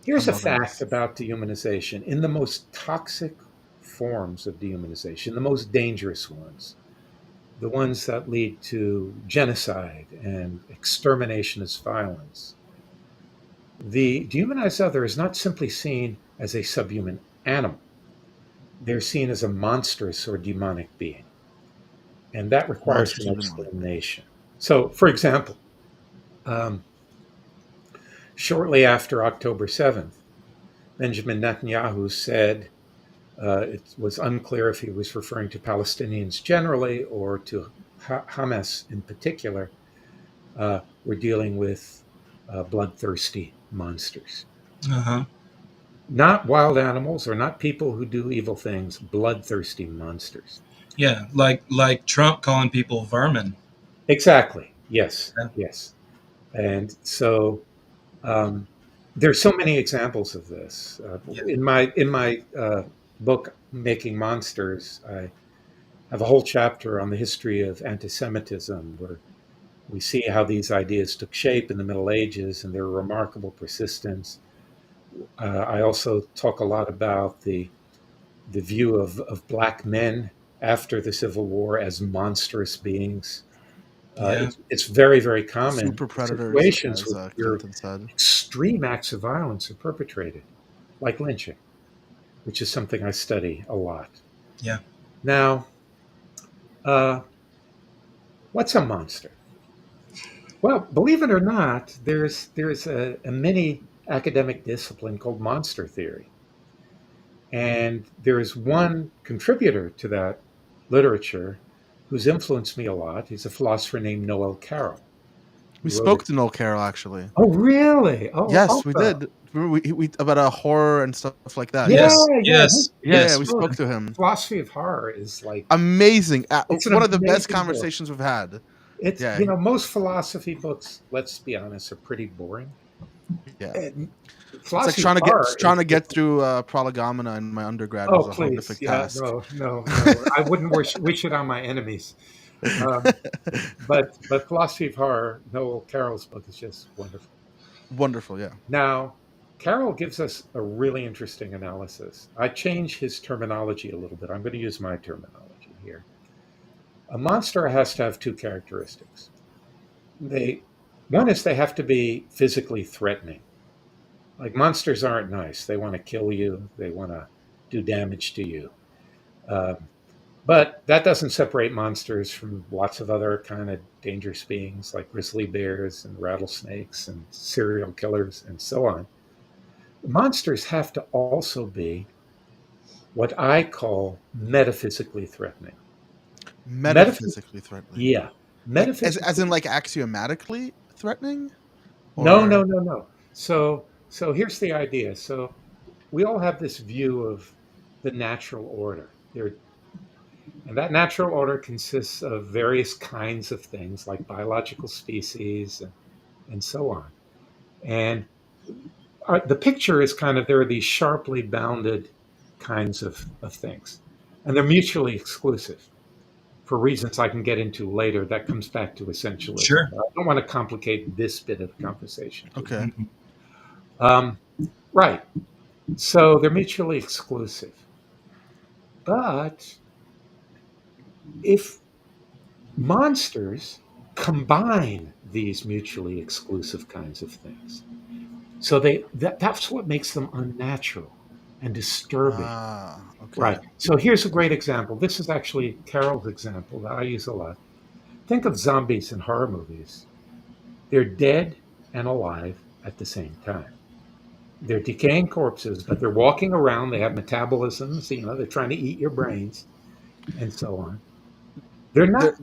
[SPEAKER 3] Here's a fact about dehumanization. In the most toxic forms of dehumanization, the most dangerous ones, the ones that lead to genocide and extermination as violence, the dehumanized other is not simply seen as a subhuman animal. They're seen as a monstrous or demonic being. And that requires an explanation. So, for example, shortly after October 7th, Benjamin Netanyahu said it was unclear if he was referring to Palestinians generally or to Hamas in particular. We're dealing with bloodthirsty monsters.
[SPEAKER 1] Uh-huh.
[SPEAKER 3] Not wild animals or not people who do evil things, bloodthirsty monsters.
[SPEAKER 1] Yeah, like Trump calling people vermin.
[SPEAKER 3] Exactly. Yes.
[SPEAKER 1] Yeah.
[SPEAKER 3] Yes. And so there's so many examples of this. In my book, Making Monsters, have a whole chapter on the history of anti-Semitism, where we see how these ideas took shape in the Middle Ages and their remarkable persistence. I also talk a lot about the view of black men after the Civil War as monstrous beings.
[SPEAKER 1] Yeah.
[SPEAKER 3] It's very, very common
[SPEAKER 2] Super predators,
[SPEAKER 3] situations
[SPEAKER 2] as
[SPEAKER 3] where
[SPEAKER 2] Clinton said.
[SPEAKER 3] extreme acts of violence are perpetrated, like lynching, which is something I study a lot.
[SPEAKER 1] Yeah.
[SPEAKER 3] Now, what's a monster? Well, believe it or not, there's a mini academic discipline called monster theory. And there is one contributor to that literature who's influenced me a lot. He's a philosopher named Noel Carroll.
[SPEAKER 2] We
[SPEAKER 3] He wrote
[SPEAKER 2] spoke to Noel Carroll, actually.
[SPEAKER 3] Oh, really? Oh,
[SPEAKER 2] Yes, we
[SPEAKER 3] Alpha.
[SPEAKER 2] did. Remember we about a horror and stuff like that.
[SPEAKER 3] Yeah,
[SPEAKER 1] Yes.
[SPEAKER 3] yeah.
[SPEAKER 1] Yes.
[SPEAKER 2] Yeah,
[SPEAKER 1] Yes.
[SPEAKER 2] we spoke to him.
[SPEAKER 3] Philosophy of horror is like
[SPEAKER 2] Amazing.
[SPEAKER 3] it's an
[SPEAKER 2] One of the best
[SPEAKER 3] amazing book.
[SPEAKER 2] conversations we've had.
[SPEAKER 3] It's
[SPEAKER 2] Yeah.
[SPEAKER 3] most philosophy books, let's be honest, are pretty boring.
[SPEAKER 2] Yeah.
[SPEAKER 3] And
[SPEAKER 2] It's like
[SPEAKER 3] philosophy
[SPEAKER 2] trying
[SPEAKER 3] of
[SPEAKER 2] to
[SPEAKER 3] horror
[SPEAKER 2] get
[SPEAKER 3] is-
[SPEAKER 2] through Prolegomena in my undergrad
[SPEAKER 3] Oh,
[SPEAKER 2] was a
[SPEAKER 3] please,
[SPEAKER 2] horrific
[SPEAKER 3] yeah,
[SPEAKER 2] task.
[SPEAKER 3] no. I wouldn't wish it on my enemies. But philosophy of horror, Noel Carroll's book is just wonderful.
[SPEAKER 2] Wonderful, yeah.
[SPEAKER 3] Now, Carroll gives us a really interesting analysis. I change his terminology a little bit. I'm going to use my terminology here. A monster has to have two characteristics. One is they have to be physically threatening. Like monsters aren't nice. They want to kill you. They want to do damage to you. But that doesn't separate monsters from lots of other kind of dangerous beings like grizzly bears and rattlesnakes and serial killers and so on. Monsters have to also be what I call metaphysically threatening.
[SPEAKER 2] Metaphysically threatening.
[SPEAKER 3] Yeah.
[SPEAKER 2] As in like axiomatically threatening?
[SPEAKER 3] No. So here's the idea. So we all have this view of the natural order. And that natural order consists of various kinds of things like biological species and so on. And the picture is kind of there are these sharply bounded kinds of things, and they're mutually exclusive for reasons I can get into later. That comes back to essentialism.
[SPEAKER 1] Sure.
[SPEAKER 3] I don't want to complicate this bit of the conversation.
[SPEAKER 2] Okay.
[SPEAKER 3] Right. So they're mutually exclusive. But if monsters combine these mutually exclusive kinds of things, so that's what makes them unnatural and disturbing.
[SPEAKER 2] Okay.
[SPEAKER 3] Right. So here's a great example. This is actually Carroll's example that I use a lot. Think of zombies in horror movies. They're dead and alive at the same time. They're decaying corpses, but they're walking around. They have metabolisms. They're trying to eat your brains and so on. They're not.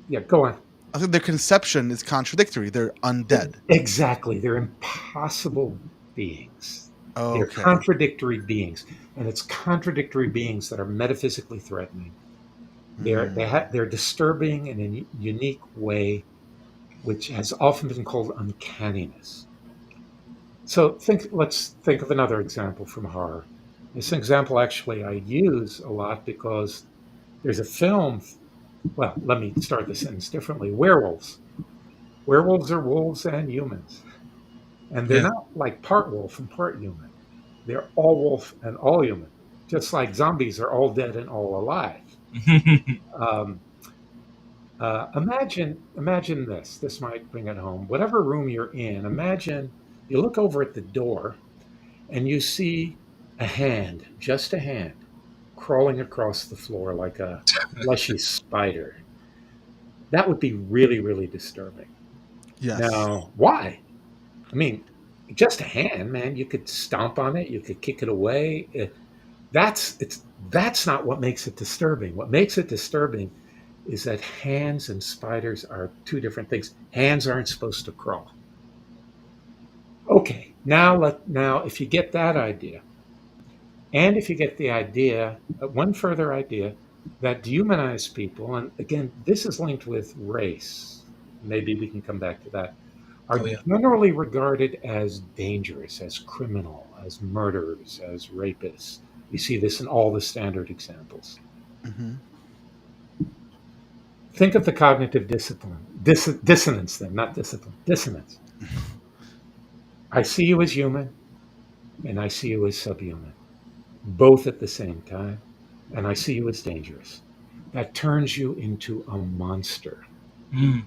[SPEAKER 3] Yeah, go on.
[SPEAKER 2] I think their conception is contradictory. They're undead.
[SPEAKER 3] Exactly. They're impossible beings.
[SPEAKER 2] Oh,
[SPEAKER 3] They're
[SPEAKER 2] okay.
[SPEAKER 3] contradictory beings. And it's contradictory beings that are metaphysically threatening. They're disturbing in a unique way, which has often been called uncanniness. So let's think of another example from horror. This example actually I use a lot because there's a film. Well, let me start the sentence differently. Werewolves. Werewolves are wolves and humans. And they're not like part wolf and part human. They're all wolf and all human, just like zombies are all dead and all alive. Imagine this. This might bring it home. Whatever room you're in, imagine you look over at the door and you see a hand, just a hand, crawling across the floor like a fleshy spider. That would be really, really disturbing.
[SPEAKER 2] Yes.
[SPEAKER 3] Now, why? I mean, just a hand, man. You could stomp on it. You could kick it away. That's not what makes it disturbing. What makes it disturbing is that hands and spiders are two different things. Hands aren't supposed to crawl. Okay, now if you get that idea, and if you get the idea, one further idea, that dehumanized people, and again, this is linked with race. Maybe we can come back to that. Are generally regarded as dangerous, as criminal, as murderers, as rapists. We see this in all the standard examples.
[SPEAKER 2] Mm-hmm.
[SPEAKER 3] Think of the cognitive dissonance then, not discipline, dissonance. I see you as human and I see you as subhuman, both at the same time, and I see you as dangerous. That turns you into a monster.
[SPEAKER 1] Mm.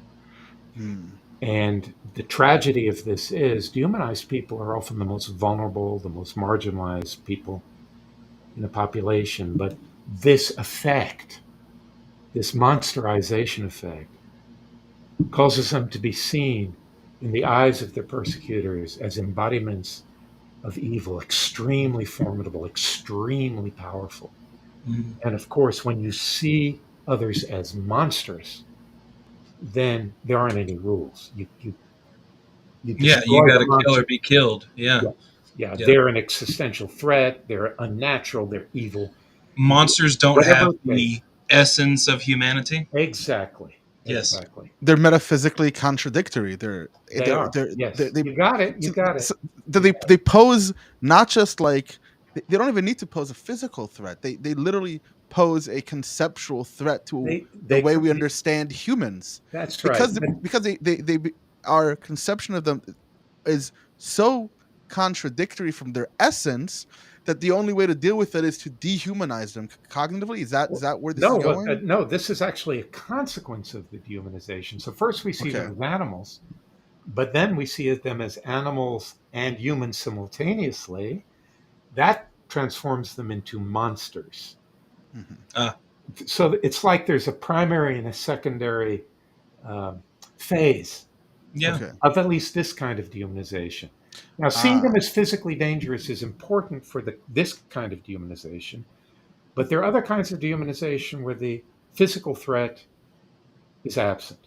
[SPEAKER 2] Hmm.
[SPEAKER 3] And the tragedy of this is dehumanized people are often the most vulnerable, the most marginalized people in the population. But this effect, this monsterization effect, causes them to be seen in the eyes of their persecutors as embodiments of evil, extremely formidable, extremely powerful.
[SPEAKER 1] Mm.
[SPEAKER 3] And of course, when you see others as monsters, then there aren't any rules. You
[SPEAKER 1] Yeah, you
[SPEAKER 3] destroy
[SPEAKER 1] got
[SPEAKER 3] the
[SPEAKER 1] to kill or
[SPEAKER 3] monster.
[SPEAKER 1] be killed. Yeah,
[SPEAKER 3] Yeah, yeah.
[SPEAKER 1] yeah.
[SPEAKER 3] They're an existential threat. They're unnatural. They're evil.
[SPEAKER 1] Monsters don't
[SPEAKER 3] Whatever
[SPEAKER 1] have
[SPEAKER 3] it
[SPEAKER 1] the
[SPEAKER 3] takes.
[SPEAKER 1] essence of humanity.
[SPEAKER 3] Exactly.
[SPEAKER 1] Yes.
[SPEAKER 3] Exactly.
[SPEAKER 2] They're metaphysically contradictory.
[SPEAKER 3] They are. Yes.
[SPEAKER 2] They
[SPEAKER 3] You got it. You
[SPEAKER 2] so,
[SPEAKER 3] got it.
[SPEAKER 2] so
[SPEAKER 3] You got
[SPEAKER 2] they
[SPEAKER 3] it.
[SPEAKER 2] pose not just like they don't even need to pose a physical threat. They literally pose a conceptual threat to the way we
[SPEAKER 3] They
[SPEAKER 2] understand humans
[SPEAKER 3] that's right.
[SPEAKER 2] because our conception of them is so contradictory from their essence that the only way to deal with it is to dehumanize them cognitively. Is that where this is
[SPEAKER 3] No,
[SPEAKER 2] going?
[SPEAKER 3] no, this is actually a consequence of the dehumanization. So first we see
[SPEAKER 2] Okay,
[SPEAKER 3] them as animals, but then we see them as animals and humans simultaneously. That transforms them into monsters.
[SPEAKER 2] hmm,
[SPEAKER 1] Uh,
[SPEAKER 3] So it's like there's a primary and a secondary um, phase
[SPEAKER 1] yeah.
[SPEAKER 2] okay.
[SPEAKER 3] of at least this kind of dehumanization. Now, seeing
[SPEAKER 2] Ah,
[SPEAKER 3] them as physically dangerous is important for this kind of dehumanization, but there are other kinds of dehumanization where the physical threat is absent.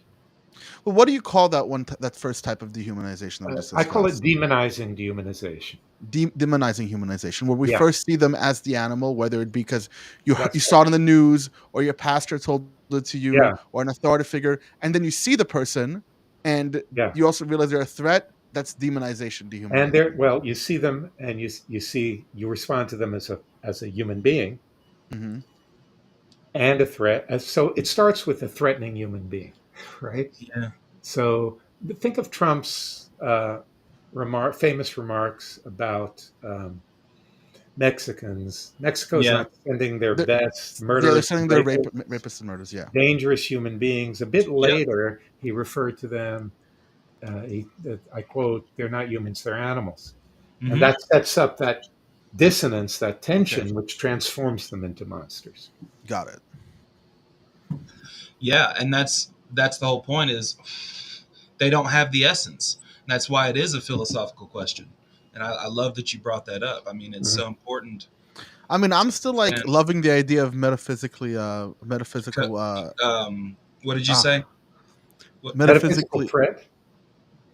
[SPEAKER 2] well, what do you call that that first type of dehumanization that we just
[SPEAKER 3] I call it
[SPEAKER 2] discussed?
[SPEAKER 3] demonizing dehumanization.
[SPEAKER 2] Demonizing humanization, where we
[SPEAKER 3] Yeah,
[SPEAKER 2] first see them as the animal, whether it be because you
[SPEAKER 3] that's right.
[SPEAKER 2] saw it in the news or your pastor told it to you
[SPEAKER 3] Yeah,
[SPEAKER 2] or an authority figure, and then you see the person, and
[SPEAKER 3] yeah.
[SPEAKER 2] you also realize they're a threat. That's demonization,
[SPEAKER 3] And
[SPEAKER 2] dehumanizing.
[SPEAKER 3] there, well, you see them, and you respond to them as a human being
[SPEAKER 2] Hmm.
[SPEAKER 3] and a threat. So it starts with a threatening human being, right?
[SPEAKER 1] Yeah.
[SPEAKER 3] So think of Trump's famous remarks about Mexicans. Mexico's
[SPEAKER 1] Yeah.
[SPEAKER 3] not sending their
[SPEAKER 2] They're,
[SPEAKER 3] best
[SPEAKER 2] yeah, they're
[SPEAKER 3] murderers and
[SPEAKER 2] sending their
[SPEAKER 3] rapists,
[SPEAKER 2] rapists and murders. Yeah,
[SPEAKER 3] dangerous human beings. A bit
[SPEAKER 1] Yep.
[SPEAKER 3] later, he referred to them. I quote: "They're not humans; they're animals," and
[SPEAKER 1] Hmm.
[SPEAKER 3] that sets up that dissonance, that
[SPEAKER 2] okay,
[SPEAKER 3] tension, which transforms them into monsters.
[SPEAKER 2] got it.
[SPEAKER 1] Yeah, and that's the whole point is they don't have the essence. And that's why it is a philosophical question. And I love that you brought that up. I mean, it's
[SPEAKER 3] Mhm.
[SPEAKER 1] so important
[SPEAKER 2] I mean, I'm
[SPEAKER 1] to
[SPEAKER 2] still like
[SPEAKER 1] understand.
[SPEAKER 2] loving the idea of
[SPEAKER 1] Co-
[SPEAKER 2] metaphysical,
[SPEAKER 1] what did you
[SPEAKER 2] ah,
[SPEAKER 1] say? What?
[SPEAKER 3] Metaphysical
[SPEAKER 2] metaphysically
[SPEAKER 3] threat.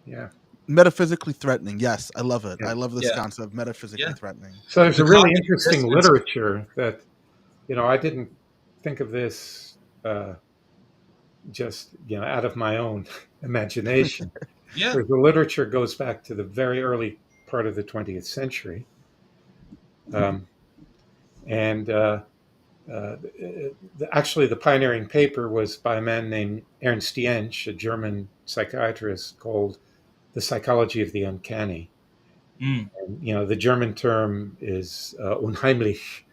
[SPEAKER 3] Yeah,
[SPEAKER 2] metaphysically threatening. Yes, I love it.
[SPEAKER 3] yeah.
[SPEAKER 2] I love this
[SPEAKER 1] Yeah,
[SPEAKER 2] concept, metaphysically
[SPEAKER 1] yeah.
[SPEAKER 2] threatening.
[SPEAKER 3] So there's
[SPEAKER 1] The
[SPEAKER 3] a really
[SPEAKER 1] cognitive
[SPEAKER 3] interesting
[SPEAKER 1] dissonance.
[SPEAKER 3] literature that I didn't think of this uh, just out of my own imagination.
[SPEAKER 1] Yeah.
[SPEAKER 3] There's the literature goes back to the very early part of the 20th century, um, and actually the pioneering paper was by a man named Ernst Jentsch, a German psychiatrist, called "The Psychology of the Uncanny."
[SPEAKER 1] Mm,
[SPEAKER 3] And, the German term is unheimlich,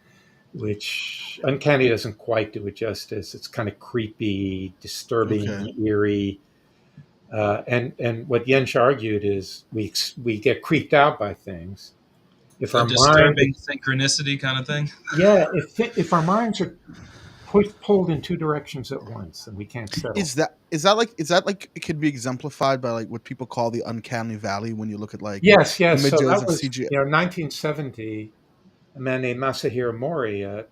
[SPEAKER 3] which uncanny doesn't quite do it justice. It's kind of creepy,
[SPEAKER 2] Okay.
[SPEAKER 3] disturbing, eerie. And what Jentsch argued is we get creeped out by things if
[SPEAKER 1] a
[SPEAKER 3] our mind
[SPEAKER 1] disturbing synchronicity kind of thing.
[SPEAKER 3] yeah if our minds are pulled in two directions at once and we can't settle.
[SPEAKER 2] Is that like it could be exemplified by like what people call the uncanny valley when you look at like
[SPEAKER 3] Yes, yes. So
[SPEAKER 2] images
[SPEAKER 3] that
[SPEAKER 2] of
[SPEAKER 3] was,
[SPEAKER 2] CG?
[SPEAKER 3] 1970. A man named Masahiro Mori, a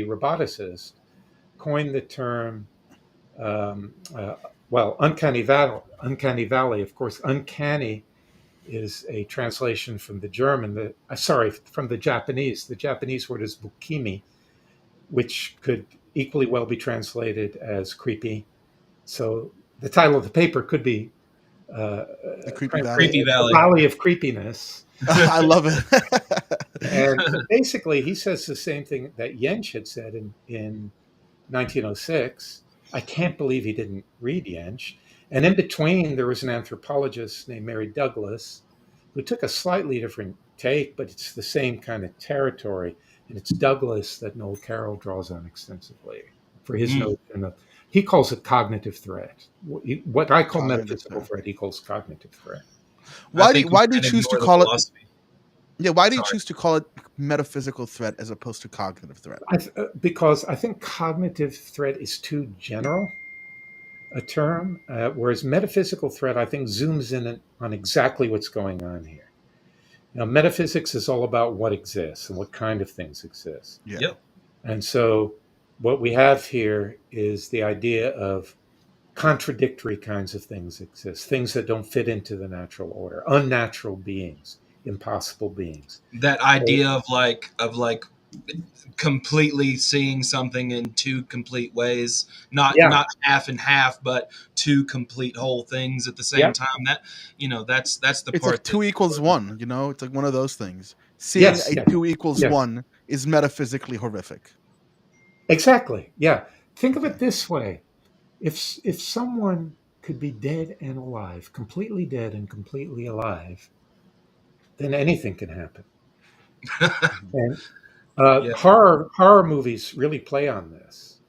[SPEAKER 3] roboticist, coined the term. Um, uh, well, uncanny valley. Uncanny valley. Of course, uncanny is a translation from the German. Sorry, from the Japanese. The Japanese word is bukimi, which could equally well be translated as creepy. So the title of the paper could be
[SPEAKER 2] The creepy valley.
[SPEAKER 1] Creepy
[SPEAKER 3] translated "The
[SPEAKER 1] Valley.
[SPEAKER 3] Valley of Creepiness."
[SPEAKER 2] I love it.
[SPEAKER 3] And basically, he says the same thing that Jentsch had said in 1906. I can't believe he didn't read Yench. And in between, there was an anthropologist named Mary Douglas who took a slightly different take, but it's the same kind of territory. And it's Douglas that Noel Carroll draws on extensively for his
[SPEAKER 1] Mm.
[SPEAKER 3] notion of, he calls it cognitive threat. What I call
[SPEAKER 2] Cognitive
[SPEAKER 3] metaphysical
[SPEAKER 2] threat.
[SPEAKER 3] threat, he calls cognitive threat.
[SPEAKER 1] I
[SPEAKER 2] Why do
[SPEAKER 1] think we
[SPEAKER 2] why do you
[SPEAKER 1] might
[SPEAKER 2] choose to
[SPEAKER 1] ignore the
[SPEAKER 2] call it?
[SPEAKER 1] philosophy.
[SPEAKER 2] Yeah, why do you
[SPEAKER 1] Sorry.
[SPEAKER 2] choose to call it metaphysical threat as opposed to cognitive threat?
[SPEAKER 3] Because I think cognitive threat is too general a term, whereas metaphysical threat, I think, zooms in on exactly what's going on here. Now, metaphysics is all about what exists and what kind of things exist.
[SPEAKER 2] Yeah.
[SPEAKER 1] Yep.
[SPEAKER 3] And so, what we have here is the idea of contradictory kinds of things exist, things that don't fit into the natural order, unnatural beings, impossible beings.
[SPEAKER 1] That idea of like completely seeing something in two complete ways,
[SPEAKER 3] Yeah,
[SPEAKER 1] not half and half, but two complete whole things at the same
[SPEAKER 3] yeah,
[SPEAKER 1] time. That that's the
[SPEAKER 2] It's like
[SPEAKER 1] part that
[SPEAKER 2] 2 = 1, you know? It's like one of those things. Seeing
[SPEAKER 3] yes,
[SPEAKER 2] a
[SPEAKER 3] yes, yes,
[SPEAKER 2] 2 = 1 is metaphysically horrific.
[SPEAKER 3] exactly. Yeah. Think of it this way. If someone could be dead and alive, completely dead and completely alive, then anything can happen.
[SPEAKER 2] Mhm.
[SPEAKER 3] And
[SPEAKER 1] yeah.
[SPEAKER 3] horror movies really play on this.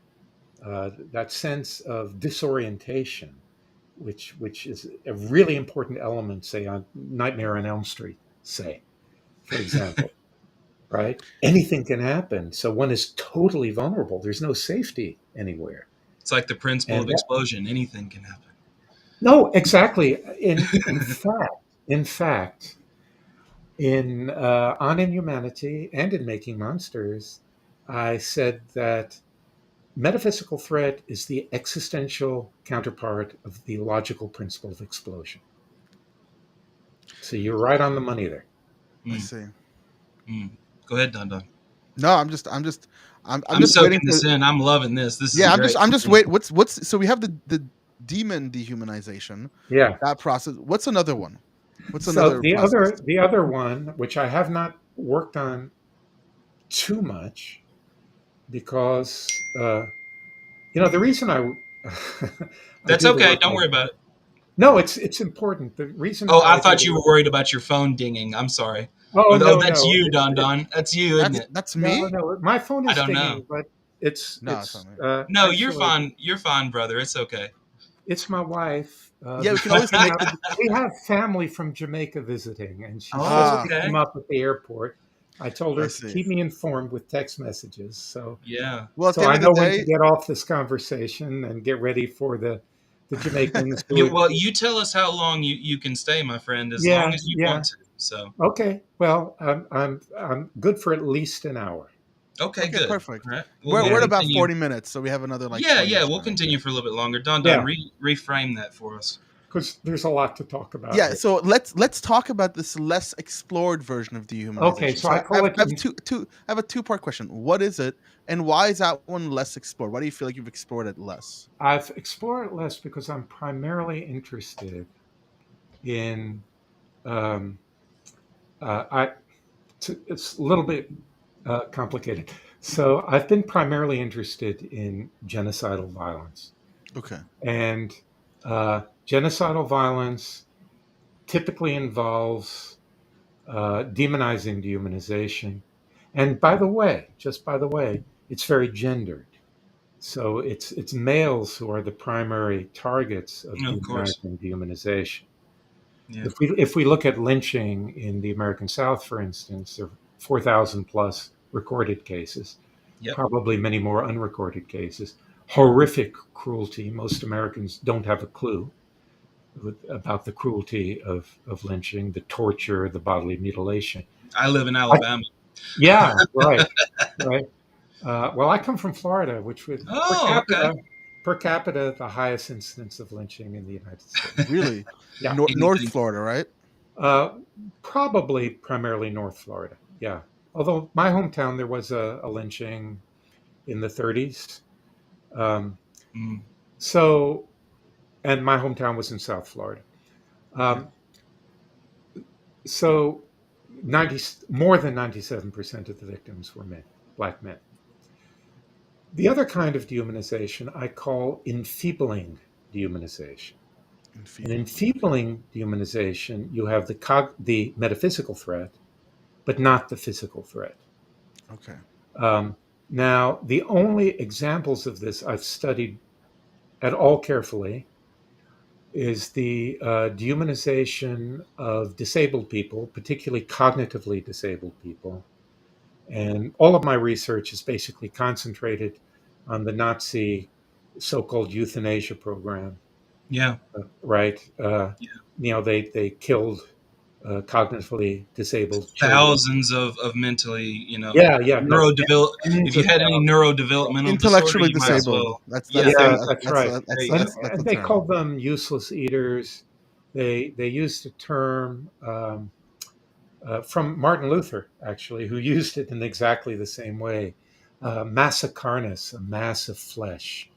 [SPEAKER 3] That sense of disorientation, which is a really important element, say on Nightmare on Elm Street, say, for example, right? Anything can happen, so one is totally vulnerable. There's no safety anywhere,
[SPEAKER 1] It's like the principle
[SPEAKER 3] and
[SPEAKER 1] of explosion. Anything can happen.
[SPEAKER 3] no, exactly. In fact, in On Inhumanity and in Making Monsters, I said that metaphysical threat is the existential counterpart of the logical principle of explosion. So you're right on the money there.
[SPEAKER 2] I
[SPEAKER 1] Mm,
[SPEAKER 2] see.
[SPEAKER 1] mm. Go ahead, Don Don.
[SPEAKER 2] No, I'm
[SPEAKER 1] I'm
[SPEAKER 2] just waiting
[SPEAKER 1] soaking
[SPEAKER 2] for.
[SPEAKER 1] this in. I'm loving this. This is
[SPEAKER 2] Yeah,
[SPEAKER 1] great.
[SPEAKER 2] I'm just wait. What's so we have the demon dehumanization,
[SPEAKER 3] Yeah.
[SPEAKER 2] that process. What's another one? What's
[SPEAKER 3] So
[SPEAKER 2] another
[SPEAKER 3] the
[SPEAKER 2] process?
[SPEAKER 3] other the other one, which I have not worked on too much, because the reason I
[SPEAKER 1] That's
[SPEAKER 3] do the
[SPEAKER 1] okay.
[SPEAKER 3] work.
[SPEAKER 1] Don't worry about it.
[SPEAKER 3] No, it's important. The reason
[SPEAKER 1] Oh,
[SPEAKER 3] why
[SPEAKER 1] I
[SPEAKER 3] I do
[SPEAKER 1] thought
[SPEAKER 3] the
[SPEAKER 1] you were
[SPEAKER 3] work.
[SPEAKER 1] worried about your phone dinging. I'm sorry.
[SPEAKER 3] Oh
[SPEAKER 1] Oh,
[SPEAKER 3] no,
[SPEAKER 1] that's
[SPEAKER 3] no,
[SPEAKER 1] you, Don Don. That's you, isn't it?
[SPEAKER 2] That's
[SPEAKER 3] no,
[SPEAKER 2] me.
[SPEAKER 3] no. My phone
[SPEAKER 1] I
[SPEAKER 3] is
[SPEAKER 1] don't know.
[SPEAKER 3] dinging, but it's
[SPEAKER 2] No, it's not
[SPEAKER 3] it's
[SPEAKER 2] me.
[SPEAKER 1] No, you're
[SPEAKER 3] actually
[SPEAKER 1] fine. You're fine, brother. It's okay.
[SPEAKER 3] it's my wife.
[SPEAKER 2] Yeah, we can
[SPEAKER 3] Because
[SPEAKER 2] always make the.
[SPEAKER 3] we have family from Jamaica visiting, and she's just
[SPEAKER 1] Oh,
[SPEAKER 2] Ah,
[SPEAKER 3] picked
[SPEAKER 1] okay.
[SPEAKER 3] them up at the airport. I told
[SPEAKER 2] I
[SPEAKER 3] her to
[SPEAKER 2] see.
[SPEAKER 3] keep me informed with text messages, so
[SPEAKER 1] Yeah.
[SPEAKER 2] Well, at the
[SPEAKER 3] so
[SPEAKER 2] end
[SPEAKER 3] I
[SPEAKER 2] of the
[SPEAKER 3] know when to
[SPEAKER 2] day,
[SPEAKER 3] get off this conversation and get ready for the Jamaicans who
[SPEAKER 1] You
[SPEAKER 3] would.
[SPEAKER 1] well, you tell us how long you can stay, my friend, as long
[SPEAKER 3] Yeah,
[SPEAKER 1] as you
[SPEAKER 3] yeah.
[SPEAKER 1] want to. So,
[SPEAKER 3] Okay. Well, I'm good for at least an hour.
[SPEAKER 1] okay,
[SPEAKER 2] okay,
[SPEAKER 1] good.
[SPEAKER 2] perfect.
[SPEAKER 1] All right.
[SPEAKER 2] We're
[SPEAKER 1] We'll
[SPEAKER 2] at
[SPEAKER 3] And
[SPEAKER 2] about
[SPEAKER 1] continue.
[SPEAKER 2] 40 minutes, so we have another like
[SPEAKER 1] Yeah,
[SPEAKER 2] 20
[SPEAKER 1] yeah,
[SPEAKER 2] ish
[SPEAKER 1] we'll
[SPEAKER 2] minutes.
[SPEAKER 1] continue for a little bit longer. Don Don,
[SPEAKER 3] yeah,
[SPEAKER 1] reframe that for us.
[SPEAKER 3] because there's a lot to talk about
[SPEAKER 2] Yeah,
[SPEAKER 3] here.
[SPEAKER 2] so let's talk about this less explored version of
[SPEAKER 3] Okay,
[SPEAKER 2] dehumanization.
[SPEAKER 3] so
[SPEAKER 2] So
[SPEAKER 3] I call it.
[SPEAKER 2] I have I have a two-part question. What is it, and why is that one less explored? Why do you feel like you've explored it less?
[SPEAKER 3] I've explored it less because I'm primarily interested in. Um, I it's a little bit complicated. So I've been primarily interested in genocidal violence,
[SPEAKER 2] Okay.
[SPEAKER 3] and genocidal violence typically involves demonizing dehumanization. And by the way, just by the way, it's very gendered. So it's males who are the primary targets of
[SPEAKER 1] Of course.
[SPEAKER 3] demonizing dehumanization.
[SPEAKER 1] Yeah.
[SPEAKER 3] If we look at lynching in the American South, for instance, there are 4,000 plus recorded cases,
[SPEAKER 1] Yep.
[SPEAKER 3] probably many more unrecorded cases. Horrific cruelty. Most Americans don't have a clue about the cruelty of lynching, the torture, the bodily mutilation.
[SPEAKER 1] I live in
[SPEAKER 3] I,
[SPEAKER 1] Alabama.
[SPEAKER 3] yeah, right, right. Well, I come from Florida, which would
[SPEAKER 1] Oh, okay.
[SPEAKER 3] per capita, the highest incidence of lynching in the United States.
[SPEAKER 2] Really?
[SPEAKER 3] Yeah,
[SPEAKER 2] North
[SPEAKER 1] Anything.
[SPEAKER 2] Florida, right?
[SPEAKER 3] uh, probably primarily North Florida. Yeah, although my hometown there was a lynching in the 30s. Um,
[SPEAKER 1] Mm,
[SPEAKER 3] so, and my hometown was in South Florida.
[SPEAKER 1] yeah.
[SPEAKER 3] Um, so, 90 more than 97% of the victims were men, black men. The other kind of dehumanization I call enfeebling dehumanization. In
[SPEAKER 2] Okay.
[SPEAKER 3] enfeebling dehumanization, you have the metaphysical threat, but not the physical threat.
[SPEAKER 2] Okay.
[SPEAKER 3] Um, Now, the only examples of this I've studied at all carefully is the dehumanization of disabled people, particularly cognitively disabled people. And all of my research is basically concentrated on the Nazi so called euthanasia program,
[SPEAKER 1] Yeah.
[SPEAKER 3] right?
[SPEAKER 1] Yeah.
[SPEAKER 3] They killed cognitively disabled children.
[SPEAKER 1] Thousands of mentally,
[SPEAKER 3] Yeah, yeah, no,
[SPEAKER 1] neurodevelop. If
[SPEAKER 3] tens
[SPEAKER 1] you
[SPEAKER 3] of
[SPEAKER 1] had any
[SPEAKER 3] thousands.
[SPEAKER 1] neurodevelopmental disorder,
[SPEAKER 2] Intellectually
[SPEAKER 1] you might as
[SPEAKER 2] disabled.
[SPEAKER 1] well.
[SPEAKER 2] That's
[SPEAKER 1] Yeah,
[SPEAKER 2] that's
[SPEAKER 3] Yeah,
[SPEAKER 2] the
[SPEAKER 3] that's
[SPEAKER 2] that's
[SPEAKER 3] right.
[SPEAKER 2] the
[SPEAKER 1] there
[SPEAKER 2] that's
[SPEAKER 1] you
[SPEAKER 2] that's
[SPEAKER 1] go.
[SPEAKER 2] that's
[SPEAKER 3] And
[SPEAKER 2] the
[SPEAKER 3] they
[SPEAKER 2] term.
[SPEAKER 3] called them useless eaters. They used a term from Martin Luther, actually, who used it in exactly the same way. Massa carnis, a mass of flesh.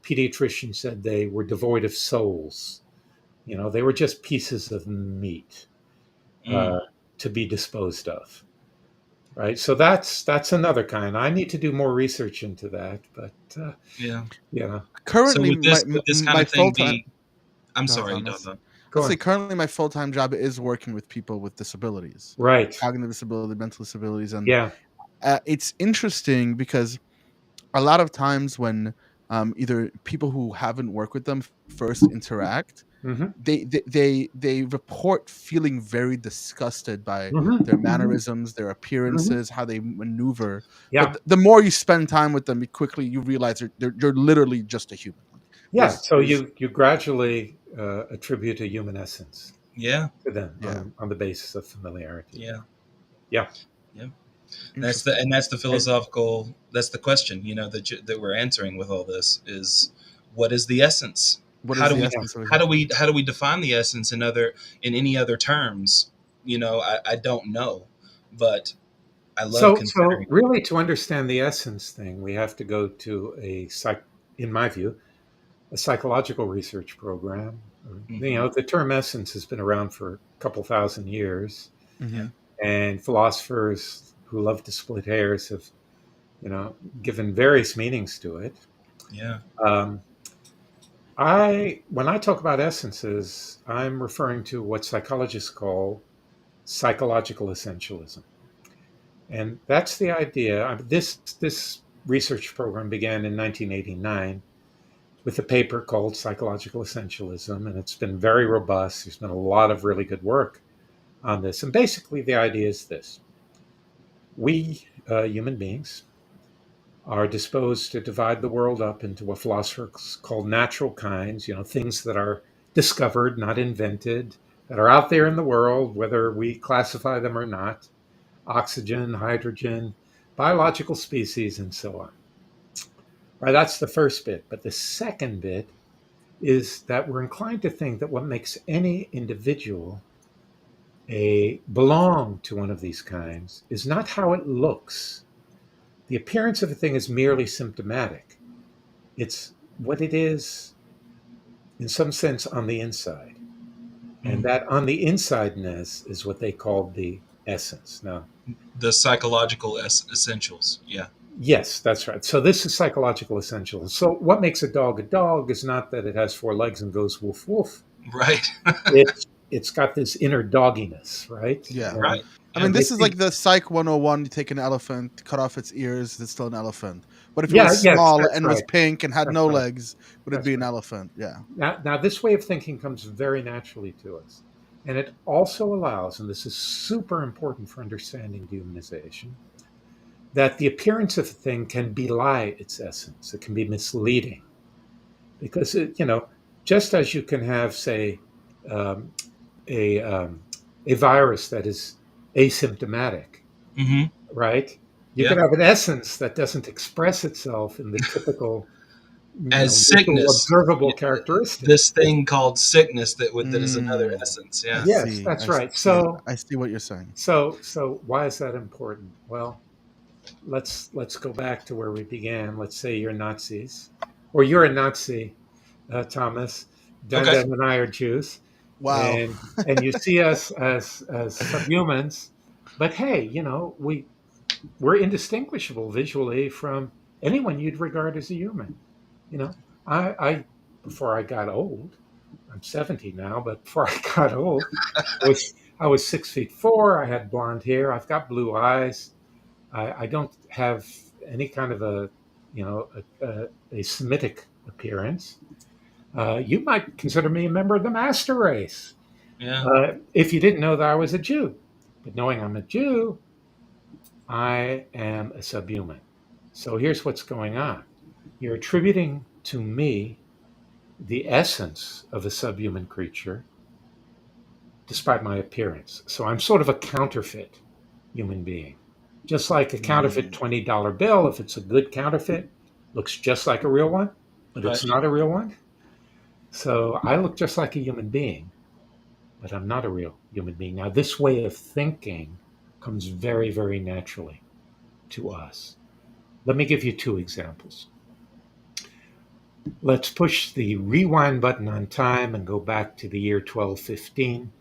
[SPEAKER 3] Pediatrician said they were devoid of souls. They were just pieces of meat
[SPEAKER 1] Mm,
[SPEAKER 3] uh, to be disposed of. Right. So that's another kind. I need to do more research into that, but
[SPEAKER 1] yeah.
[SPEAKER 3] yeah.
[SPEAKER 1] So
[SPEAKER 2] Currently,
[SPEAKER 1] would this kind
[SPEAKER 2] my
[SPEAKER 1] of thing
[SPEAKER 2] full time.
[SPEAKER 1] be? I'm
[SPEAKER 2] Go ahead,
[SPEAKER 1] sorry, you don't
[SPEAKER 2] Thomas.
[SPEAKER 1] know.
[SPEAKER 3] Go
[SPEAKER 2] Let's say
[SPEAKER 3] on.
[SPEAKER 2] currently my full time job is working with people with disabilities,
[SPEAKER 3] Right.
[SPEAKER 2] cognitive disability, mental disabilities, and
[SPEAKER 3] Yeah.
[SPEAKER 2] it's interesting because a lot of times when either people who haven't worked with them first interact,
[SPEAKER 3] Hmm.
[SPEAKER 2] they report feeling very disgusted by their
[SPEAKER 3] Hmm.
[SPEAKER 2] mannerisms, their
[SPEAKER 3] Hmm.
[SPEAKER 2] appearances, how they maneuver. But
[SPEAKER 3] Yeah.
[SPEAKER 2] the more you spend time with them, quickly you realize you're literally just a human.
[SPEAKER 3] Yeah. So
[SPEAKER 2] There's
[SPEAKER 3] you gradually attribute a human essence
[SPEAKER 1] Yeah,
[SPEAKER 3] to them
[SPEAKER 2] yeah,
[SPEAKER 3] on the basis of familiarity.
[SPEAKER 1] yeah,
[SPEAKER 3] Yeah.
[SPEAKER 1] yeah.
[SPEAKER 2] interesting.
[SPEAKER 1] That's the
[SPEAKER 3] And
[SPEAKER 1] philosophical. That's the question, that we're answering with all this is, what is the essence?
[SPEAKER 2] What
[SPEAKER 1] How
[SPEAKER 2] is
[SPEAKER 1] do
[SPEAKER 2] the
[SPEAKER 1] we
[SPEAKER 3] yeah.
[SPEAKER 2] essence of
[SPEAKER 1] how
[SPEAKER 2] it?
[SPEAKER 1] do we how do we define the essence in any other terms? I don't know, but I love
[SPEAKER 3] So
[SPEAKER 1] considering.
[SPEAKER 3] really, to understand the essence thing, we have to go to in my view, a psychological research program.
[SPEAKER 1] Hmm.
[SPEAKER 3] The term essence has been around for a couple thousand years,
[SPEAKER 1] Yeah,
[SPEAKER 2] Hmm.
[SPEAKER 3] and philosophers who love to split hairs have, you know, given various meanings to it.
[SPEAKER 1] yeah.
[SPEAKER 3] Um, when I talk about essences, I'm referring to what psychologists call psychological essentialism, and that's the idea. This research program began in 1989 with a paper called Psychological Essentialism, and it's been very robust. There's been a lot of really good work on this, and basically the idea is this: we human beings are disposed to divide the world up into what philosophers call natural kinds, things that are discovered, not invented, that are out there in the world, whether we classify them or not: oxygen, hydrogen, biological species, and so on. Right, that's the first bit. But the second bit is that we're inclined to think that what makes any individual belong to one of these kinds is not how it looks. The appearance of a thing is merely symptomatic. It's what it is, in some sense, on the inside. And
[SPEAKER 1] Mm.
[SPEAKER 3] that on the insideness is what they call the essence. Now,
[SPEAKER 1] The psychological essentials. Yeah.
[SPEAKER 3] yes, that's right. So this is psychological essentials. So what makes a dog is not that it has four legs and goes woof woof.
[SPEAKER 1] Right.
[SPEAKER 3] It's got this inner dogginess, right?
[SPEAKER 2] Yeah.
[SPEAKER 3] And
[SPEAKER 1] Right.
[SPEAKER 2] I
[SPEAKER 1] Yeah.
[SPEAKER 2] mean,
[SPEAKER 3] they
[SPEAKER 2] this is
[SPEAKER 3] think,
[SPEAKER 2] like the Psych 101. You take an elephant, cut off its ears, it's still an elephant. But if it
[SPEAKER 3] yeah,
[SPEAKER 2] was
[SPEAKER 3] yes,
[SPEAKER 2] small
[SPEAKER 3] that's
[SPEAKER 2] and was
[SPEAKER 3] right.
[SPEAKER 2] pink and had
[SPEAKER 3] That's
[SPEAKER 2] no
[SPEAKER 3] right.
[SPEAKER 2] legs, would it
[SPEAKER 3] That's
[SPEAKER 2] be an
[SPEAKER 3] right.
[SPEAKER 2] elephant? Yeah.
[SPEAKER 3] Now, this way of thinking comes very naturally to us. And it also allows, and this is super important for understanding dehumanization, that the appearance of a thing can belie its essence. It can be misleading. Because, just as you can have, say, um, a, um, a virus that is asymptomatic,
[SPEAKER 1] Hmm.
[SPEAKER 3] right? You
[SPEAKER 1] Yeah.
[SPEAKER 3] could have an essence that doesn't express itself in the typical,
[SPEAKER 1] As
[SPEAKER 3] visual
[SPEAKER 1] sickness.
[SPEAKER 3] observable characteristics.
[SPEAKER 1] This thing called sickness that is another
[SPEAKER 2] Mm,
[SPEAKER 1] essence.
[SPEAKER 2] I
[SPEAKER 1] Yeah.
[SPEAKER 3] Yes,
[SPEAKER 2] see.
[SPEAKER 3] that's
[SPEAKER 2] I
[SPEAKER 3] right.
[SPEAKER 2] see. I see what you're saying.
[SPEAKER 3] So why is that important? Well, let's go back to where we began. Let's say you're Nazis, or you're a Nazi, Thomas.
[SPEAKER 1] Okay.
[SPEAKER 3] Dandan and I are Jews,
[SPEAKER 2] Wow.
[SPEAKER 3] and you see us as subhumans, but hey, we're indistinguishable visually from anyone you'd regard as a human. You know, I before I got old, I'm 70 now, but before I got old, I was 6'4". I had blonde hair. I've got blue eyes. I don't have any kind of a, a Semitic appearance. You might consider me a member of the master race
[SPEAKER 1] Yeah.
[SPEAKER 3] if you didn't know that I was a Jew. But knowing I'm a Jew, I am a subhuman. So here's what's going on. You're attributing to me the essence of a subhuman creature despite my appearance. So I'm sort of a counterfeit human being. Just like a counterfeit $20 bill, if it's a good counterfeit, looks just like a real one, but it's
[SPEAKER 1] Right.
[SPEAKER 3] not a real one. So I look just like a human being, but I'm not a real human being. Now, this way of thinking comes very, very naturally to us. Let me give you two examples. Let's push the rewind button on time and go back to the year 1215.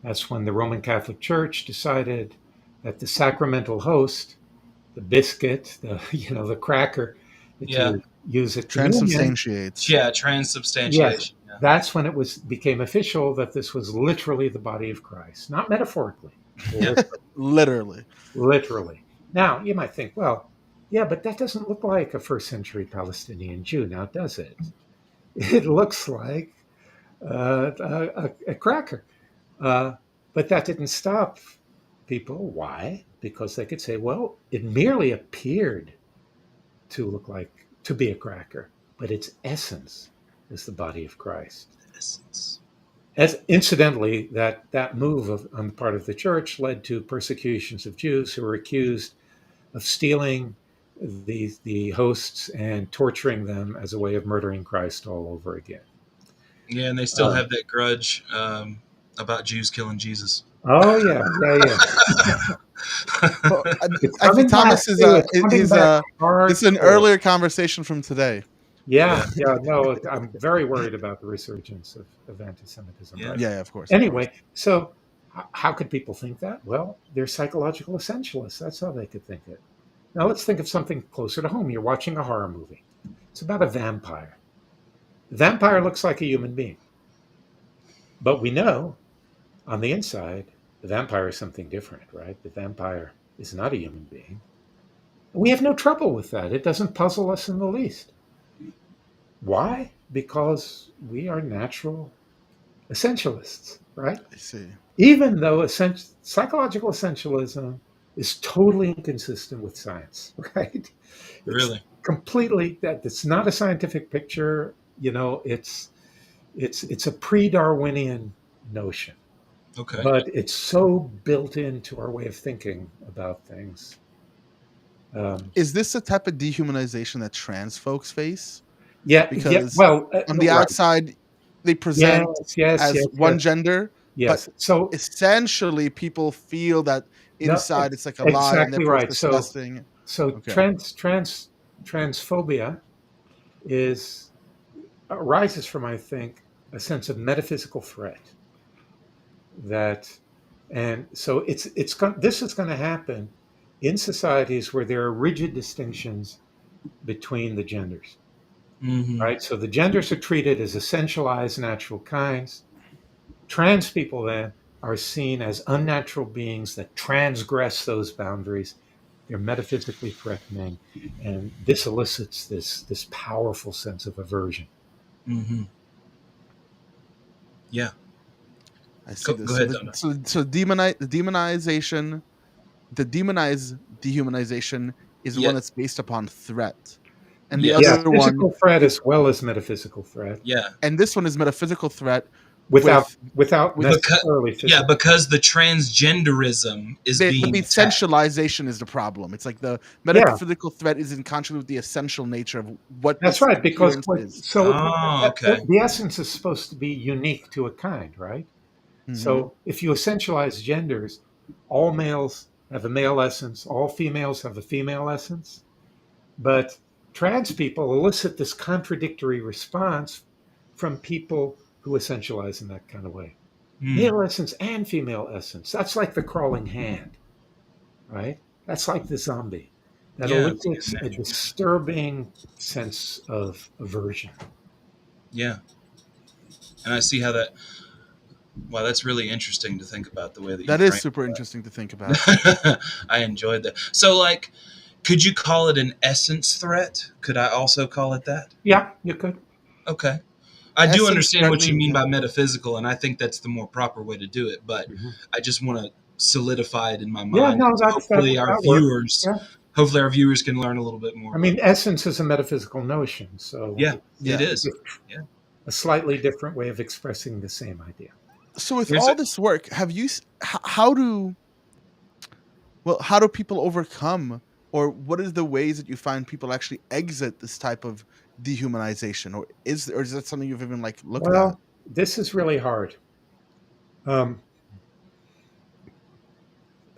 [SPEAKER 3] That's when the Roman Catholic Church decided that the sacramental host, the biscuit, the cracker that
[SPEAKER 1] Yeah.
[SPEAKER 3] you use at communion,
[SPEAKER 2] Transubstantiates.
[SPEAKER 1] Yeah.
[SPEAKER 3] yes,
[SPEAKER 1] Transubstantiation. Yeah.
[SPEAKER 3] that's when became official that this was literally the body of Christ, not metaphorically,
[SPEAKER 2] Literally.
[SPEAKER 3] literally. Now you might think, well, yeah, but that doesn't look like a first century Palestinian Jew, now does it? It looks like a cracker. But that didn't stop people. Why? Because they could say, well, it merely appeared to be a cracker, but its essence is the body of Christ.
[SPEAKER 1] Essence.
[SPEAKER 3] As incidentally, that move on the part of the church led to persecutions of Jews who were accused of stealing the hosts and torturing them as a way of murdering Christ all over again.
[SPEAKER 1] Yeah, and they still
[SPEAKER 3] Uh,
[SPEAKER 1] have that grudge about Jews killing Jesus.
[SPEAKER 3] Oh yeah.
[SPEAKER 2] Well,
[SPEAKER 3] It's
[SPEAKER 2] I
[SPEAKER 3] coming
[SPEAKER 2] think Thomas
[SPEAKER 3] back,
[SPEAKER 2] is
[SPEAKER 3] too. It's coming back
[SPEAKER 2] it's an
[SPEAKER 3] hardcore.
[SPEAKER 2] earlier conversation from today.
[SPEAKER 3] Yeah. No, I'm very worried about the resurgence of anti-Semitism.
[SPEAKER 1] Yeah.
[SPEAKER 3] Right?
[SPEAKER 2] Yeah, of course.
[SPEAKER 3] Anyway, so how could people think that? Well, they're psychological essentialists. That's how they could think it. Now let's think of something closer to home. You're watching a horror movie. It's about a vampire. The vampire looks like a human being. But we know on the inside, the vampire is something different, right? The vampire is not a human being. We have no trouble with that. It doesn't puzzle us in the least. Why? Because we are natural essentialists, right?
[SPEAKER 2] I see.
[SPEAKER 3] Even though psychological essentialism is totally inconsistent with science, right? It's
[SPEAKER 1] Really?
[SPEAKER 3] completely that. It's not a scientific picture. It's a pre-Darwinian notion,
[SPEAKER 1] Okay.
[SPEAKER 3] but it's so built into our way of thinking about things.
[SPEAKER 2] Is this the type of dehumanization that trans folks face?
[SPEAKER 3] Yeah.
[SPEAKER 2] Because
[SPEAKER 3] Well,
[SPEAKER 2] on the
[SPEAKER 3] right.
[SPEAKER 2] outside, they present as one gender,
[SPEAKER 3] Yes.
[SPEAKER 2] but
[SPEAKER 3] So
[SPEAKER 2] essentially people feel that
[SPEAKER 3] No,
[SPEAKER 2] inside it's like a lie and
[SPEAKER 3] exactly
[SPEAKER 2] therefore
[SPEAKER 3] right.
[SPEAKER 2] it's
[SPEAKER 3] So
[SPEAKER 2] disgusting. Okay.
[SPEAKER 3] transphobia arises from, I think, a sense of metaphysical threat. And so this is going to happen in societies where there are rigid distinctions between the genders,
[SPEAKER 1] Mm-hmm.
[SPEAKER 3] right? So the genders are treated as essentialized natural kinds. Trans people then are seen as unnatural beings that transgress those boundaries. They're metaphysically threatening, and this elicits this powerful sense of aversion.
[SPEAKER 1] Mm-hmm. Yeah.
[SPEAKER 2] I see
[SPEAKER 1] Go
[SPEAKER 2] this.
[SPEAKER 1] ahead,
[SPEAKER 2] So dehumanization dehumanization is
[SPEAKER 1] Yeah.
[SPEAKER 2] one that's based upon threat. And the
[SPEAKER 1] Yes.
[SPEAKER 3] Yeah,
[SPEAKER 2] other one,
[SPEAKER 3] physical threat as well as metaphysical threat,
[SPEAKER 1] Yeah.
[SPEAKER 2] and this one is metaphysical threat
[SPEAKER 3] without
[SPEAKER 2] with
[SPEAKER 3] necessarily
[SPEAKER 1] Yeah,
[SPEAKER 3] physical.
[SPEAKER 1] because the transgenderism is
[SPEAKER 2] the
[SPEAKER 1] being attacked.
[SPEAKER 2] essentialization is the problem. It's like the metaphysical threat is in conflict with the essential nature of what
[SPEAKER 3] That's
[SPEAKER 2] this
[SPEAKER 3] right, because
[SPEAKER 2] appearance is.
[SPEAKER 1] Okay.
[SPEAKER 3] the essence is supposed to be unique to a kind, right?
[SPEAKER 2] Mhm.
[SPEAKER 3] So if you essentialize genders, all males have a male essence, all females have a female essence, but trans people elicit this contradictory response from people who essentialize in that kind of way.
[SPEAKER 1] Mm.
[SPEAKER 3] Male essence and female essence. That's like the crawling hand, right? That's like the zombie. that
[SPEAKER 1] Yeah, it's
[SPEAKER 3] elicits a
[SPEAKER 1] natural.
[SPEAKER 3] disturbing sense of aversion.
[SPEAKER 1] Yeah, and I see how that. Wow, that's really interesting to think about the way that you
[SPEAKER 2] That is
[SPEAKER 1] frame
[SPEAKER 2] super interesting to think about.
[SPEAKER 1] that. I enjoyed that. So, like, could you call it an essence threat? Could I also call it that?
[SPEAKER 3] Yeah, you could.
[SPEAKER 1] Okay. I do
[SPEAKER 2] Essence
[SPEAKER 1] understand what you
[SPEAKER 2] threatening,
[SPEAKER 1] mean
[SPEAKER 2] yeah.
[SPEAKER 1] by metaphysical, and I think that's the more proper way to do it. But
[SPEAKER 3] Mhm.
[SPEAKER 1] I just want to solidify it in my
[SPEAKER 3] Yeah,
[SPEAKER 1] mind.
[SPEAKER 3] no,
[SPEAKER 1] Hopefully,
[SPEAKER 3] that works. Yeah.
[SPEAKER 1] hopefully, our viewers can learn a little bit more
[SPEAKER 3] I
[SPEAKER 1] about
[SPEAKER 3] mean,
[SPEAKER 1] it.
[SPEAKER 3] essence is a metaphysical notion, so
[SPEAKER 1] Yeah, it
[SPEAKER 2] Yeah.
[SPEAKER 3] it's
[SPEAKER 1] is.
[SPEAKER 3] just
[SPEAKER 1] Yeah.
[SPEAKER 3] a slightly different way of expressing the same idea.
[SPEAKER 2] So with
[SPEAKER 1] There's a,
[SPEAKER 2] all this work, have you how do how do people overcome, or what is the ways that you find people actually exit this type of dehumanization, or is that something you've even like looked at?
[SPEAKER 3] Well, this is really hard. Um,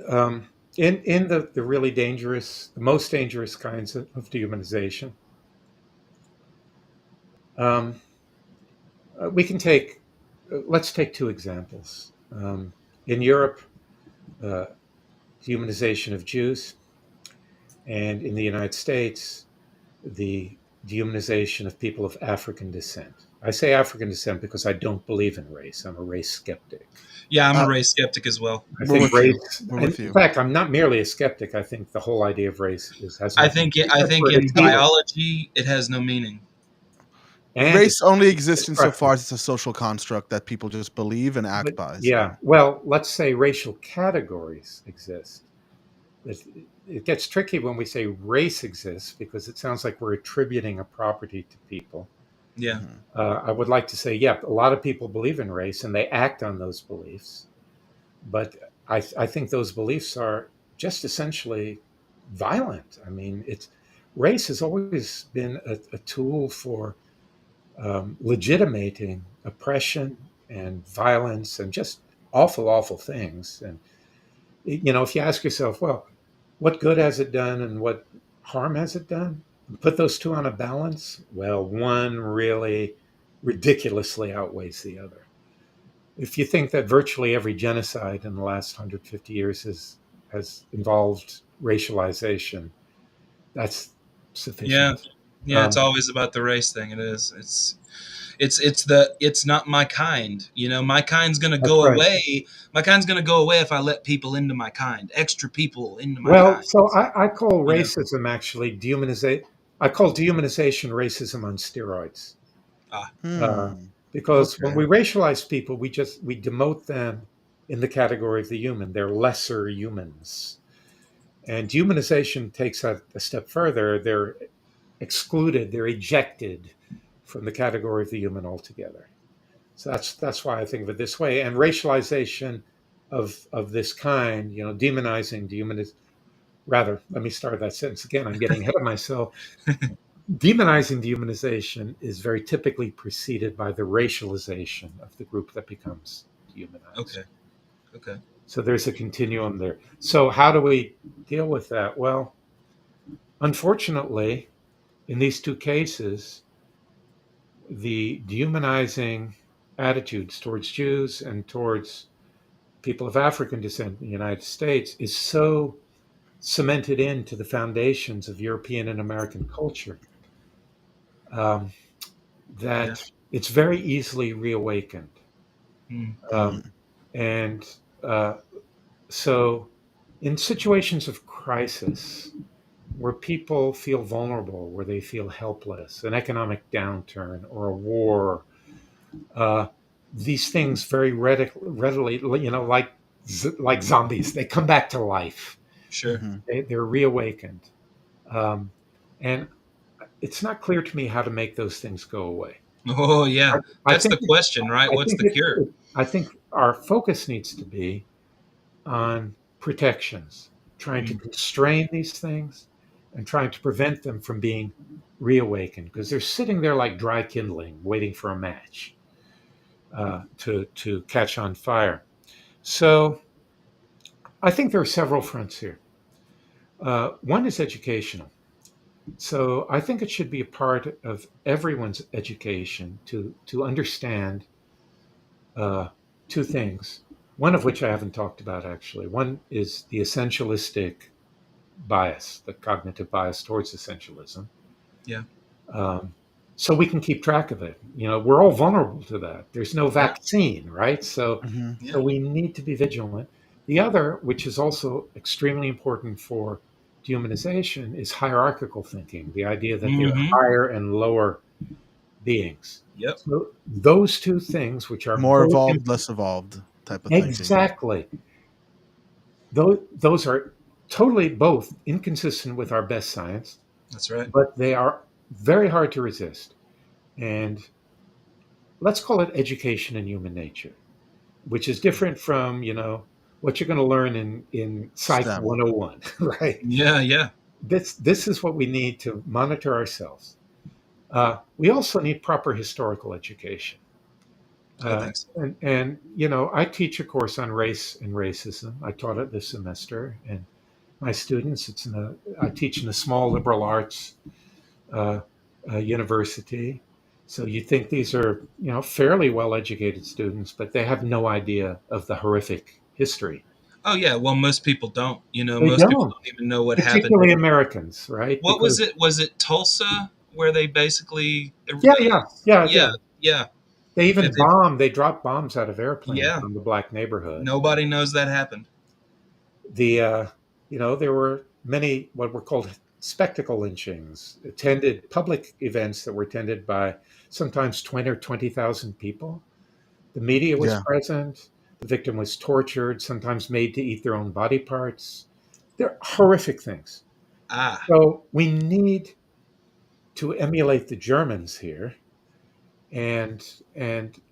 [SPEAKER 3] um, in the really dangerous, the most dangerous kinds of dehumanization, um, we can take. Let's take two examples. In Europe, uh, dehumanization of Jews, and in the United States, the dehumanization of people of African descent. I say African descent because I don't believe in race. I'm a race skeptic.
[SPEAKER 1] yeah, I'm a
[SPEAKER 2] Uh,
[SPEAKER 1] race skeptic as well.
[SPEAKER 3] I
[SPEAKER 2] we're
[SPEAKER 3] think
[SPEAKER 2] with you.
[SPEAKER 3] race,
[SPEAKER 2] We're
[SPEAKER 3] and
[SPEAKER 2] with
[SPEAKER 3] in
[SPEAKER 2] you.
[SPEAKER 3] fact, I'm not merely a skeptic. I think the whole idea of race has
[SPEAKER 1] I
[SPEAKER 3] nothing
[SPEAKER 1] think
[SPEAKER 3] to do
[SPEAKER 1] I
[SPEAKER 3] with
[SPEAKER 1] think
[SPEAKER 3] for
[SPEAKER 1] in
[SPEAKER 3] its evil
[SPEAKER 1] biology it has no meaning.
[SPEAKER 3] and
[SPEAKER 2] Race
[SPEAKER 3] it's
[SPEAKER 2] only exists
[SPEAKER 3] destructive.
[SPEAKER 2] insofar as it's a social construct that people just believe and
[SPEAKER 3] But
[SPEAKER 2] act by.
[SPEAKER 3] yeah,
[SPEAKER 2] So
[SPEAKER 3] well, let's say racial categories exist. It, it gets tricky when we say race exists because it sounds like we're attributing a property to people.
[SPEAKER 1] Yeah,
[SPEAKER 2] mhm.
[SPEAKER 3] I would like to say, yeah, a lot of people believe in race and they act on those beliefs. But I think those beliefs are just essentially violent. I mean, it's race has always been a tool for legitimating oppression and violence and just awful, awful things. And if you ask yourself, well, what good has it done and what harm has it done? Put those two on a balance. Well, one really ridiculously outweighs the other. If you think that virtually every genocide in the last 150 years has involved racialization, that's
[SPEAKER 1] yeah,
[SPEAKER 3] sufficient.
[SPEAKER 1] yeah. It's
[SPEAKER 3] Um,
[SPEAKER 1] always about the race thing. It is. It's not my kind. You know, my kind's gonna
[SPEAKER 3] that's
[SPEAKER 1] go
[SPEAKER 3] right.
[SPEAKER 1] away. My kind's gonna go away if I let people into my kind, extra people into my
[SPEAKER 3] Well,
[SPEAKER 1] kind.
[SPEAKER 3] so I call
[SPEAKER 1] You know.
[SPEAKER 3] racism actually dehumanization. I call dehumanization racism on steroids.
[SPEAKER 1] Ah,
[SPEAKER 3] Uh,
[SPEAKER 2] Hmm.
[SPEAKER 3] because when
[SPEAKER 2] Okay.
[SPEAKER 3] we racialize people, we demote them in the category of the human. They're lesser humans. And dehumanization takes a step further. They're excluded, they're ejected from the category of the human altogether. So that's why I think of it this way. And racialization of this kind, demonizing, dehumaniz rather, let me start that sentence again. I'm getting ahead of myself. Demonizing dehumanization is very typically preceded by the racialization of the group that becomes dehumanized.
[SPEAKER 1] okay, okay.
[SPEAKER 3] So there's a continuum there. So how do we deal with that? Well, unfortunately, in these two cases, the dehumanizing attitudes towards Jews and towards people of African descent in the United States is so cemented into the foundations of European and American culture um,
[SPEAKER 1] Yeah.
[SPEAKER 3] that it's very easily reawakened.
[SPEAKER 1] Mm.
[SPEAKER 3] Um,
[SPEAKER 2] Hmm.
[SPEAKER 3] and uh, so, in situations of crisis, where people feel vulnerable, where they feel helpless, an economic downturn or a war, uh, these things very readily, like zombies, they come back to life.
[SPEAKER 1] Sure.
[SPEAKER 2] Hmm.
[SPEAKER 3] They're reawakened, um, and it's not clear to me how to make those things go away.
[SPEAKER 1] Oh
[SPEAKER 3] I,
[SPEAKER 1] yeah,
[SPEAKER 3] I
[SPEAKER 1] that's
[SPEAKER 3] think
[SPEAKER 1] the question, right?
[SPEAKER 3] I
[SPEAKER 1] What's
[SPEAKER 3] think
[SPEAKER 1] the cure?
[SPEAKER 3] I think our focus needs to be on protections, trying to
[SPEAKER 1] Mm.
[SPEAKER 3] constrain these things and trying to prevent them from being reawakened because they're sitting there like dry kindling, waiting for a match to catch on fire. So I think there are several fronts here. One is educational. So I think it should be a part of everyone's education to understand uh, two things. One of which I haven't talked about actually. One is the essentialistic bias, the cognitive bias towards essentialism.
[SPEAKER 1] Yeah.
[SPEAKER 3] Um, so we can keep track of it. We're all vulnerable to that. There's no
[SPEAKER 1] Yeah.
[SPEAKER 3] vaccine, right? So,
[SPEAKER 2] Hmm.
[SPEAKER 1] Yeah.
[SPEAKER 3] so we need to be vigilant. The other, which is also extremely important for dehumanization, is hierarchical thinking. The idea that there are
[SPEAKER 1] Hmm.
[SPEAKER 3] higher and lower beings.
[SPEAKER 1] Yep.
[SPEAKER 3] So those two things, which are
[SPEAKER 2] More
[SPEAKER 3] both
[SPEAKER 2] evolved, less evolved type of thinking.
[SPEAKER 3] exactly, those are totally both inconsistent with our best science,
[SPEAKER 1] That's right.
[SPEAKER 3] but they are very hard to resist. And let's call it education in human nature, which is different from, what you're going to learn in Psych
[SPEAKER 2] STEM.
[SPEAKER 3] 101, right?
[SPEAKER 1] Yeah. Yeah.
[SPEAKER 3] This is what we need to monitor ourselves. We also need proper historical education.
[SPEAKER 1] I think so.
[SPEAKER 3] And I teach a course on race and racism. I taught it this semester, and my students, I teach in a small liberal arts uh, university. So you think these are, fairly well educated students, but they have no idea of the horrific history.
[SPEAKER 1] Oh yeah. Well, most people don't.
[SPEAKER 3] They
[SPEAKER 1] Most people
[SPEAKER 3] don't,
[SPEAKER 1] don't even know what happened.
[SPEAKER 3] particularly Americans, right?
[SPEAKER 1] What was
[SPEAKER 3] Because
[SPEAKER 1] it? Was it Tulsa where they basically?
[SPEAKER 3] yeah, yeah, yeah,
[SPEAKER 1] Yeah.
[SPEAKER 3] yeah.
[SPEAKER 1] Yeah.
[SPEAKER 3] They
[SPEAKER 1] They-
[SPEAKER 3] even
[SPEAKER 1] they-
[SPEAKER 3] they dropped bombs out of airplanes
[SPEAKER 1] yeah.
[SPEAKER 3] on the black neighborhood.
[SPEAKER 1] Nobody knows that happened.
[SPEAKER 3] There were many what were called spectacle lynchings, attended public events that were attended by sometimes 20 or 20,000 people. The media was
[SPEAKER 2] Yeah.
[SPEAKER 3] present. The victim was tortured, sometimes made to eat their own body parts. They're horrific things.
[SPEAKER 1] Ah.
[SPEAKER 3] So we need to emulate the Germans here and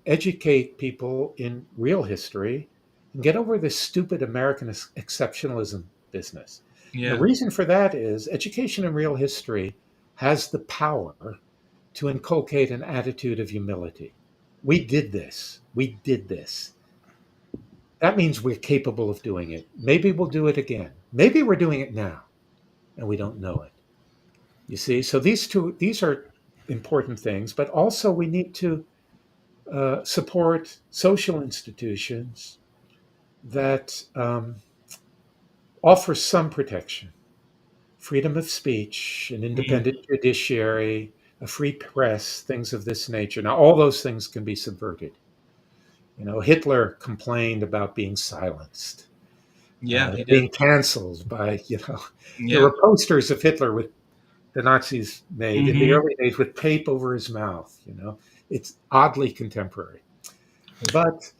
[SPEAKER 3] educate people in real history and get over this stupid American exceptionalism business. And the
[SPEAKER 1] Yeah.
[SPEAKER 3] reason for that is education in real history has the power to inculcate an attitude of humility. We did this. We did this. That means we're capable of doing it. Maybe we'll do it again. Maybe we're doing it now and we don't know it. You see, so these are important things, but also we need to support social institutions that offer some protection, freedom of speech, an independent judiciary, a free press, things of this nature. Now, all those things can be subverted. Hitler complained about being silenced,
[SPEAKER 1] Yeah. He did.
[SPEAKER 3] being canceled by, there
[SPEAKER 1] Yeah.
[SPEAKER 3] were posters of Hitler with the Nazis made in the
[SPEAKER 1] Mhm.
[SPEAKER 3] early days with tape over his mouth. It's oddly contemporary, but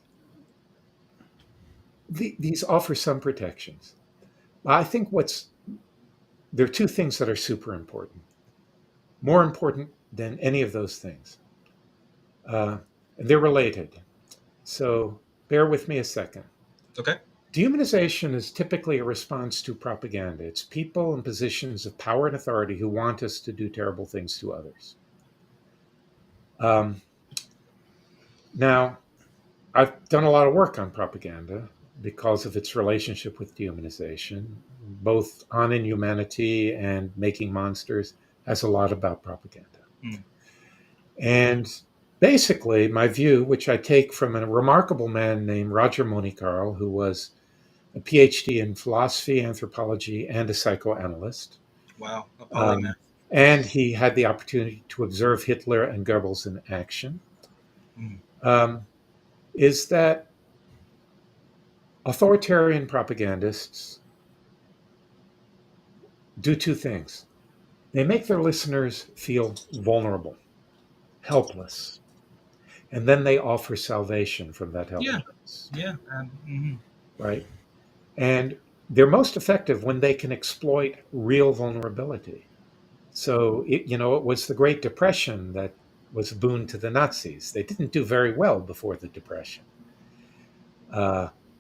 [SPEAKER 3] these offer some protections. I think there are two things that are super important, more important than any of those things, and they're related. So bear with me a second.
[SPEAKER 1] Okay.
[SPEAKER 3] Dehumanization is typically a response to propaganda. It's people in positions of power and authority who want us to do terrible things to others. Now, I've done a lot of work on propaganda because of its relationship with dehumanization, both on Inhumanity and Making Monsters has a lot about propaganda.
[SPEAKER 1] Mm.
[SPEAKER 3] And basically, my view, which I take from a remarkable man named Roger Monicarl, who was a PhD in philosophy, anthropology, and a psychoanalyst.
[SPEAKER 1] Wow. A polymath.
[SPEAKER 3] And he had the opportunity to observe Hitler and Goebbels in action.
[SPEAKER 1] Mm.
[SPEAKER 3] Is that authoritarian propagandists do two things. They make their listeners feel vulnerable, helpless, and then they offer salvation from that helplessness.
[SPEAKER 1] Yeah.
[SPEAKER 3] Right? And they're most effective when they can exploit real vulnerability. So, it was the Great Depression that was a boon to the Nazis. They didn't do very well before the Depression.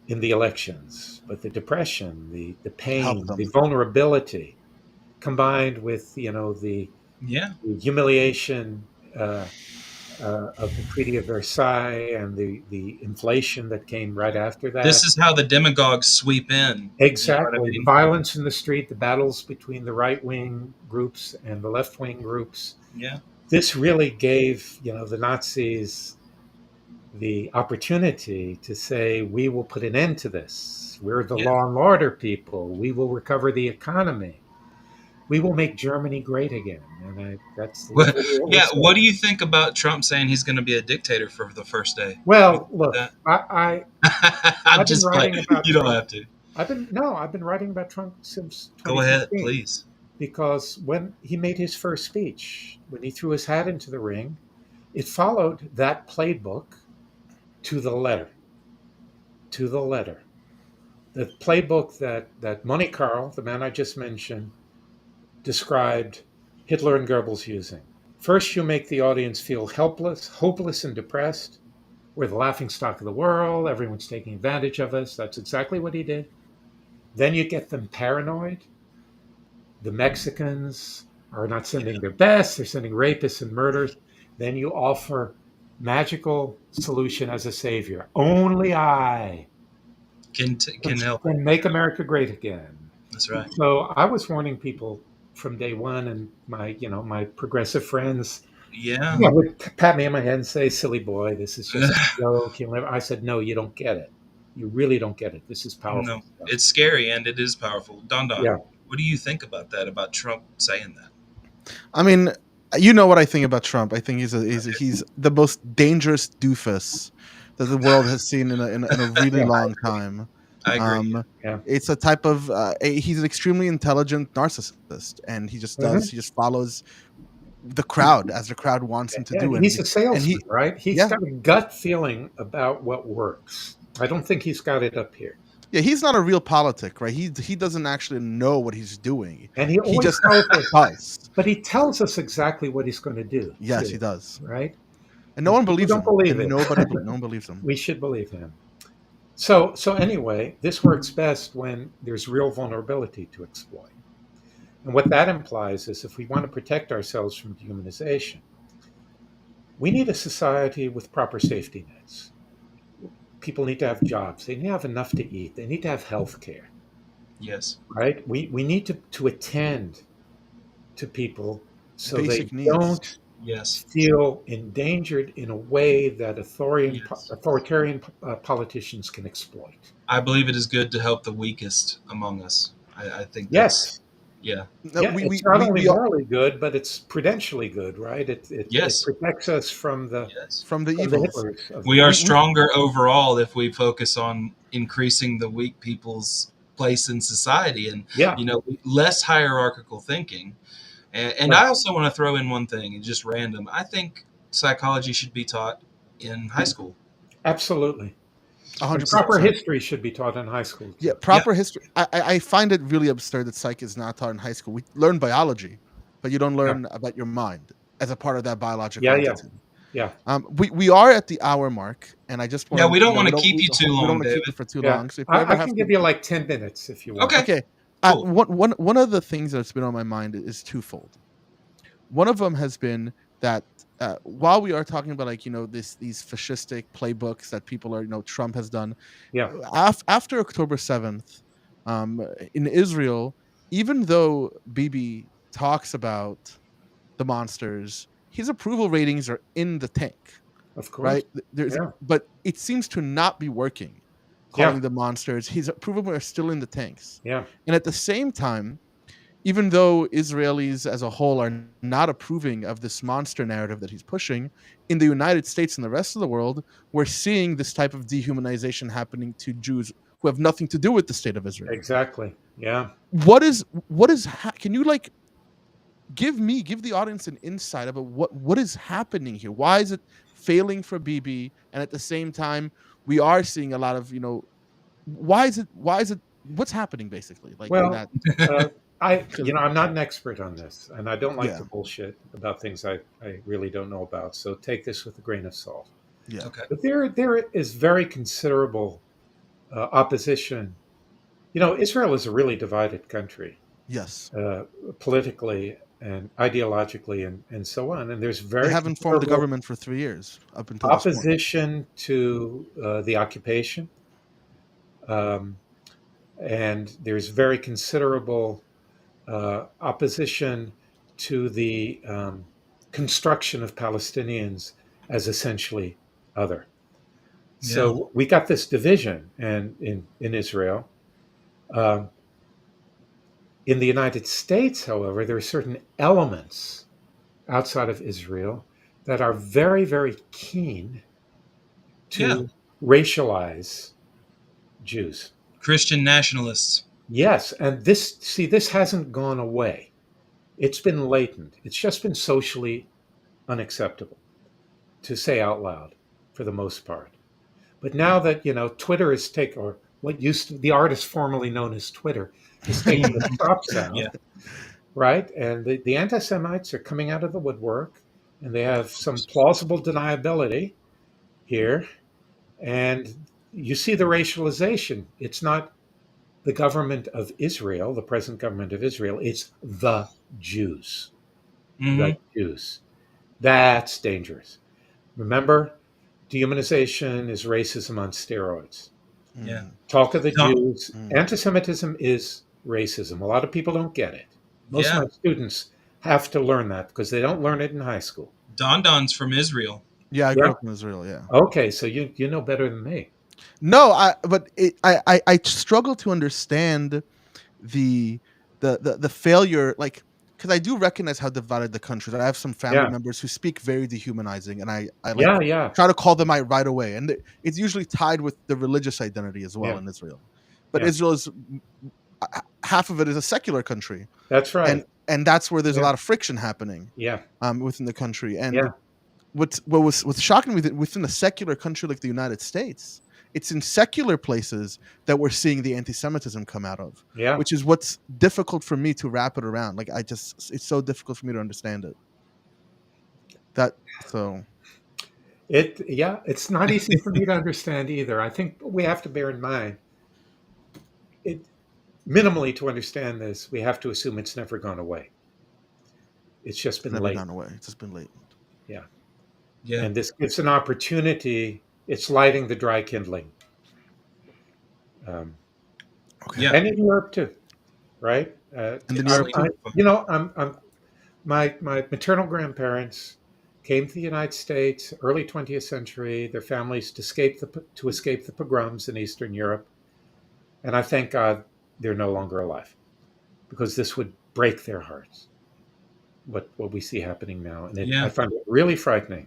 [SPEAKER 3] In the elections, but the depression, the pain,
[SPEAKER 2] Help them.
[SPEAKER 3] the vulnerability, combined with the humiliation of the Treaty of Versailles and the inflation that came right after that.
[SPEAKER 1] This is how the demagogues sweep in.
[SPEAKER 3] Exactly.
[SPEAKER 1] You know what I
[SPEAKER 3] The
[SPEAKER 1] mean?
[SPEAKER 3] violence in the street, the battles between the right-wing groups and the left-wing groups.
[SPEAKER 1] Yeah.
[SPEAKER 3] This really gave the Nazis the opportunity to say, we will put an end to this. We're the
[SPEAKER 1] Yeah.
[SPEAKER 3] law and order people. We will recover the economy. We will make Germany great again. And that's
[SPEAKER 1] Well,
[SPEAKER 3] literally what we
[SPEAKER 1] yeah. What
[SPEAKER 3] said.
[SPEAKER 1] do you think about Trump saying he's going to be a dictator for the first day? You
[SPEAKER 3] Well,
[SPEAKER 1] think
[SPEAKER 3] look,
[SPEAKER 1] about
[SPEAKER 3] I
[SPEAKER 1] that? I'm
[SPEAKER 3] I've been
[SPEAKER 1] just playing.
[SPEAKER 3] writing about
[SPEAKER 1] You don't
[SPEAKER 3] Trump.
[SPEAKER 1] have to.
[SPEAKER 3] I've been writing about Trump since
[SPEAKER 1] Go ahead,
[SPEAKER 3] 2015
[SPEAKER 1] please.
[SPEAKER 3] because when he made his first speech, when he threw his hat into the ring, it followed that playbook to the letter. To the letter. The playbook that Money Carl, the man I just mentioned, described Hitler and Goebbels using. First, you make the audience feel helpless, hopeless, and depressed. We're the laughing stock of the world. Everyone's taking advantage of us. That's exactly what he did. Then you get them paranoid. The Mexicans are not
[SPEAKER 1] Yeah.
[SPEAKER 3] sending their best, they're sending rapists and murderers. Then you offer magical solution as a savior. Only I
[SPEAKER 1] Can help it.
[SPEAKER 3] can make America great again.
[SPEAKER 1] That's right.
[SPEAKER 3] So I was warning people from day one, and my progressive friends
[SPEAKER 1] Yeah.
[SPEAKER 3] would pat me on my head and say, "Silly boy, this is just a joke." I said, "No, you don't get it. You really don't get it. This is powerful
[SPEAKER 1] No,
[SPEAKER 3] stuff."
[SPEAKER 1] it's scary and it is powerful. Don Don,
[SPEAKER 3] Yeah.
[SPEAKER 1] what do you think about that? About Trump saying that?
[SPEAKER 2] I mean, you know what I think about Trump. I think he's the most dangerous doofus that the world has seen in a really
[SPEAKER 3] Yeah.
[SPEAKER 2] long time.
[SPEAKER 1] I agree.
[SPEAKER 3] Yeah.
[SPEAKER 2] It's a type of he's an extremely intelligent narcissist, and
[SPEAKER 3] Mhm.
[SPEAKER 2] he just follows the crowd as the crowd wants him to
[SPEAKER 3] Yeah,
[SPEAKER 2] do,
[SPEAKER 3] he's a
[SPEAKER 2] and
[SPEAKER 3] salesman,
[SPEAKER 2] he
[SPEAKER 3] right? He's
[SPEAKER 2] yeah
[SPEAKER 3] got a gut feeling about what works. I don't think he's got it up here.
[SPEAKER 2] yeah he's not a real politic, right? He doesn't actually know what he's doing.
[SPEAKER 3] And he
[SPEAKER 2] He
[SPEAKER 3] always
[SPEAKER 2] just
[SPEAKER 3] tells us,
[SPEAKER 2] does.
[SPEAKER 3] but he tells us exactly what he's going to do,
[SPEAKER 2] Yes, he
[SPEAKER 3] too,
[SPEAKER 2] does,
[SPEAKER 3] right?
[SPEAKER 2] and no
[SPEAKER 3] And
[SPEAKER 2] one
[SPEAKER 3] people
[SPEAKER 2] believes
[SPEAKER 3] don't
[SPEAKER 2] him,
[SPEAKER 3] believe
[SPEAKER 2] and
[SPEAKER 3] it.
[SPEAKER 2] no one believes him.
[SPEAKER 3] We should believe him. So anyway, this works best when there's real vulnerability to exploit. And what that implies is if we want to protect ourselves from dehumanization, we need a society with proper safety nets. People need to have jobs. They need to have enough to eat. They need to have health care,
[SPEAKER 1] Yes.
[SPEAKER 3] right? We need to attend to people so they
[SPEAKER 2] Basic needs.
[SPEAKER 3] don't
[SPEAKER 1] Yes.
[SPEAKER 3] feel endangered in a way that
[SPEAKER 1] Yes.
[SPEAKER 3] authoritarian politicians can exploit.
[SPEAKER 1] I believe it is good to help the weakest among us. I think that's
[SPEAKER 3] Yes.
[SPEAKER 1] yeah.
[SPEAKER 2] No,
[SPEAKER 3] Yeah, it's not only morally good, but it's prudentially good, right? It
[SPEAKER 1] Yes.
[SPEAKER 3] protects us from
[SPEAKER 1] Yes.
[SPEAKER 2] from the
[SPEAKER 3] the
[SPEAKER 2] evils.
[SPEAKER 3] Hitlers of the
[SPEAKER 1] We are
[SPEAKER 3] world.
[SPEAKER 2] We
[SPEAKER 1] stronger overall if we focus on increasing the weak people's place in society and
[SPEAKER 3] Yeah,
[SPEAKER 1] less hierarchical thinking. And
[SPEAKER 3] right.
[SPEAKER 1] I also want to throw in one thing, and just random. I think psychology should be taught in high school.
[SPEAKER 3] Absolutely. And proper
[SPEAKER 2] 100%.
[SPEAKER 3] history should be taught in high school
[SPEAKER 2] Yeah,
[SPEAKER 3] too.
[SPEAKER 1] Yeah,
[SPEAKER 2] proper history. I find it really absurd that psych is not taught in high school. We learn biology, but you don't
[SPEAKER 3] Yeah,
[SPEAKER 2] learn about your mind as a part of that biological
[SPEAKER 3] yeah, yeah,
[SPEAKER 2] entity.
[SPEAKER 3] yeah.
[SPEAKER 2] We are at the hour mark, and I just want
[SPEAKER 1] yeah.
[SPEAKER 2] to,
[SPEAKER 1] We don't want to keep you too
[SPEAKER 2] we don't
[SPEAKER 1] long,
[SPEAKER 2] want to keep
[SPEAKER 1] David.
[SPEAKER 2] it for too
[SPEAKER 3] Yeah.
[SPEAKER 2] long. So if you ever
[SPEAKER 3] I
[SPEAKER 2] have
[SPEAKER 3] can
[SPEAKER 2] to,
[SPEAKER 3] give you like 10 minutes if you want.
[SPEAKER 1] Okay,
[SPEAKER 2] okay.
[SPEAKER 1] cool.
[SPEAKER 2] One of the things that's been on my mind is twofold. One of them has been that while we are talking about these fascistic playbooks that people are Trump has done
[SPEAKER 3] Yeah,
[SPEAKER 2] after October 7th, in Israel, even though Bibi talks about the monsters, his approval ratings are in the tank,
[SPEAKER 3] of course.
[SPEAKER 2] right? There's
[SPEAKER 3] Yeah,
[SPEAKER 2] but it seems to not be working.
[SPEAKER 3] yeah,
[SPEAKER 2] Calling the monsters, his approval are still in the tanks,
[SPEAKER 3] yeah.
[SPEAKER 2] and at the same time, even though Israelis as a whole are not approving of this monster narrative that he's pushing, in the United States and the rest of the world, we're seeing this type of dehumanization happening to Jews who have nothing to do with the state of Israel.
[SPEAKER 3] Exactly. Yeah.
[SPEAKER 2] Can you give the audience an insight about what is happening here? Why is it failing for Bibi, and at the same time we are seeing a lot of why is it what's happening basically like in
[SPEAKER 3] Well,
[SPEAKER 2] that
[SPEAKER 3] uh,
[SPEAKER 2] because
[SPEAKER 3] I'm not an expert on this, and I don't like
[SPEAKER 2] yeah
[SPEAKER 3] to bullshit about things I really don't know about. So take this with a grain of salt.
[SPEAKER 2] yeah
[SPEAKER 1] Okay.
[SPEAKER 3] But there is very considerable opposition. Israel is a really divided country,
[SPEAKER 2] yes.
[SPEAKER 3] uh, politically and ideologically, and so on. And there's
[SPEAKER 2] They
[SPEAKER 3] very
[SPEAKER 2] haven't formed a
[SPEAKER 3] considerable
[SPEAKER 2] government for 3 years up until this point.
[SPEAKER 3] opposition to the occupation, um, and there's very considerable opposition to the construction of Palestinians as essentially other. So we got this division, and in Israel. Um, in the United States, however, there are certain elements outside of Israel that are very, very keen
[SPEAKER 1] Yeah.
[SPEAKER 3] to racialize Jews.
[SPEAKER 1] Christian nationalists.
[SPEAKER 3] Yes, and this hasn't gone away. It's been latent. It's just been socially unacceptable to say out loud for the most part. But now that, Twitter is taking, or what used to the artist formerly known as Twitter, is taking the stops out,
[SPEAKER 1] Yeah.
[SPEAKER 3] right? And the anti-Semites are coming out of the woodwork, and they have some plausible deniability here. And you see the racialization. It's not the government of Israel, the present government of Israel. It's the Jews. The Jews. That's dangerous. Remember, dehumanization is racism on steroids.
[SPEAKER 1] Yeah.
[SPEAKER 3] Talk of the
[SPEAKER 1] No.
[SPEAKER 3] Jews. Anti-Semitism is racism. A lot of people don't get it. Most of my students have to learn that because they don't learn it in high school.
[SPEAKER 1] Don's from Israel.
[SPEAKER 2] Yeah, I grew up in Israel. Yeah.
[SPEAKER 3] Okay, so you know better than me.
[SPEAKER 2] No, I struggle to understand the failure, like, because I do recognize how divided the country is. I have some family members who speak very dehumanizing, and I try to call them out right away, and it's usually tied with the religious identity as well in Israel. But Israel is half of it is a secular country.
[SPEAKER 3] That's right,
[SPEAKER 2] and that's where there's a lot of friction happening.
[SPEAKER 3] Yeah,
[SPEAKER 2] within the country, and what's shocking me that within a secular country like the United States, it's in secular places that we're seeing the anti-Semitism come out of.
[SPEAKER 3] Yeah,
[SPEAKER 2] which is what's difficult for me to wrap it around. Like it's so difficult for me to understand it.
[SPEAKER 3] It's not easy for me to understand either. I think we have to bear in mind it minimally to understand this. We have to assume it's never gone away. It's just been latent.
[SPEAKER 2] Gone away. It's just been latent.
[SPEAKER 3] Yeah.
[SPEAKER 1] Yeah.
[SPEAKER 3] And this gives an opportunity. It's lighting the dry kindling. And in Europe too, right? My maternal grandparents came to the United States early 20th century. Their families to escape the pogroms in Eastern Europe, and I thank God they're no longer alive, because this would break their hearts. What we see happening now, and I find it really frightening.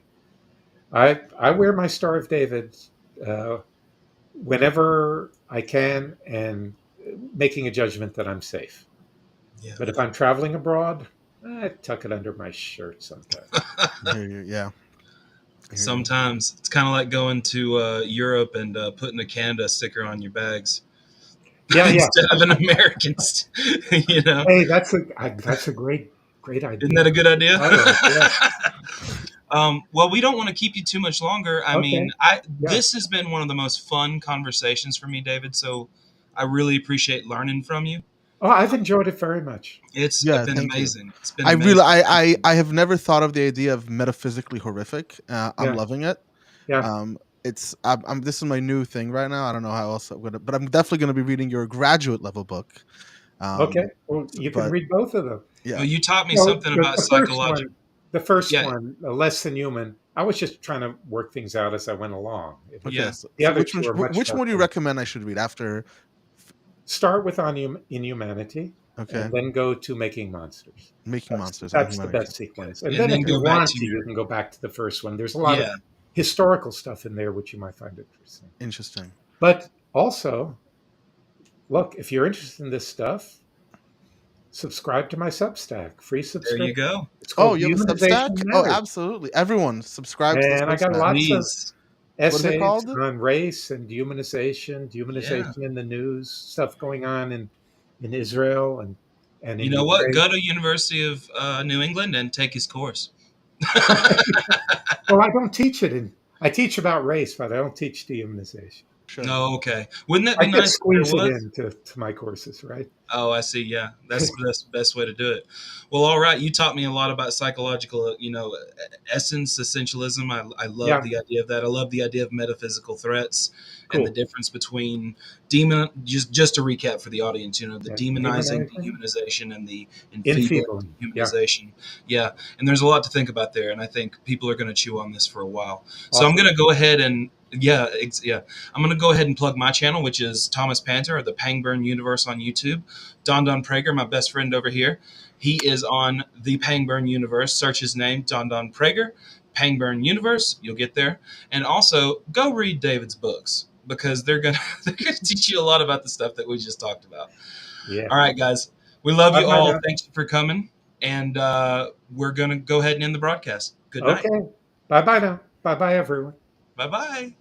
[SPEAKER 3] I wear my Star of David whenever I can, and making a judgment that I'm safe. Yeah. But if I'm traveling abroad, I tuck it under my shirt sometimes.
[SPEAKER 1] Sometimes it's kind of like going to Europe and putting a Canada sticker on your bags. Instead of an American,
[SPEAKER 3] Hey, that's a great idea.
[SPEAKER 1] Isn't that a good idea? Well, we don't want to keep you too much longer. I mean, this has been one of the most fun conversations for me, David. So I really appreciate learning from you.
[SPEAKER 3] Oh, I've enjoyed it very much.
[SPEAKER 1] It's been amazing. It's been
[SPEAKER 2] amazing. I have never thought of the idea of metaphysically horrific. I'm loving it.
[SPEAKER 3] Yeah.
[SPEAKER 2] This is my new thing right now. I don't know how else I'm gonna, but I'm definitely going to be reading your graduate level book.
[SPEAKER 3] Okay. Well, you can read both of them.
[SPEAKER 1] Yeah. Well, you taught me something about psychological.
[SPEAKER 3] The first one, Less Than Human, I was just trying to work things out as I went along.
[SPEAKER 2] Which one do you recommend I should read after?
[SPEAKER 3] Start with Inhumanity.
[SPEAKER 2] Okay.
[SPEAKER 3] And then go to Making Monsters. That's the best sequence. And then if you want to, you can go back to the first one. There's a lot of historical stuff in there, which you might find interesting. But also, look, if you're interested in this stuff, subscribe to my Substack. Free subscription.
[SPEAKER 1] There you go.
[SPEAKER 2] You have a Substack? Oh, absolutely. Everyone subscribe to the
[SPEAKER 3] I got lots of essays
[SPEAKER 2] on
[SPEAKER 3] race and dehumanization in the news, stuff going on in Israel and
[SPEAKER 1] you know what? Go to University of New England and take his course.
[SPEAKER 3] Well, I don't teach it. I teach about race, but I don't teach dehumanization.
[SPEAKER 2] Sure.
[SPEAKER 1] Oh, okay. Wouldn't that be nice?
[SPEAKER 3] I squeeze it into my courses, right?
[SPEAKER 1] Oh, I see. Yeah, that's the best way to do it. Well, all right. You taught me a lot about psychological, essentialism. I love the idea of that. I love the idea of metaphysical threats and the difference between Just to recap for the audience, the demonizing, dehumanization, and the enfeebling dehumanization. Yeah, and there's a lot to think about there, and I think people are going to chew on this for a while. Awesome. So I'm going to go ahead and Yeah. I'm gonna go ahead and plug my channel, which is Thomas Panter, or the Pangburn Universe on YouTube. Don Prager, my best friend over here, he is on the Pangburn Universe. Search his name, Don Prager, Pangburn Universe. You'll get there. And also, go read David's books, because they're gonna teach you a lot about the stuff that we just talked about.
[SPEAKER 3] Yeah.
[SPEAKER 1] All right, guys, we love
[SPEAKER 3] Bye
[SPEAKER 1] you
[SPEAKER 3] bye
[SPEAKER 1] all.
[SPEAKER 3] now.
[SPEAKER 1] Thanks for coming, and we're gonna go ahead and end the broadcast. Good night.
[SPEAKER 3] Okay. Bye bye now. Bye bye, everyone.
[SPEAKER 1] Bye bye.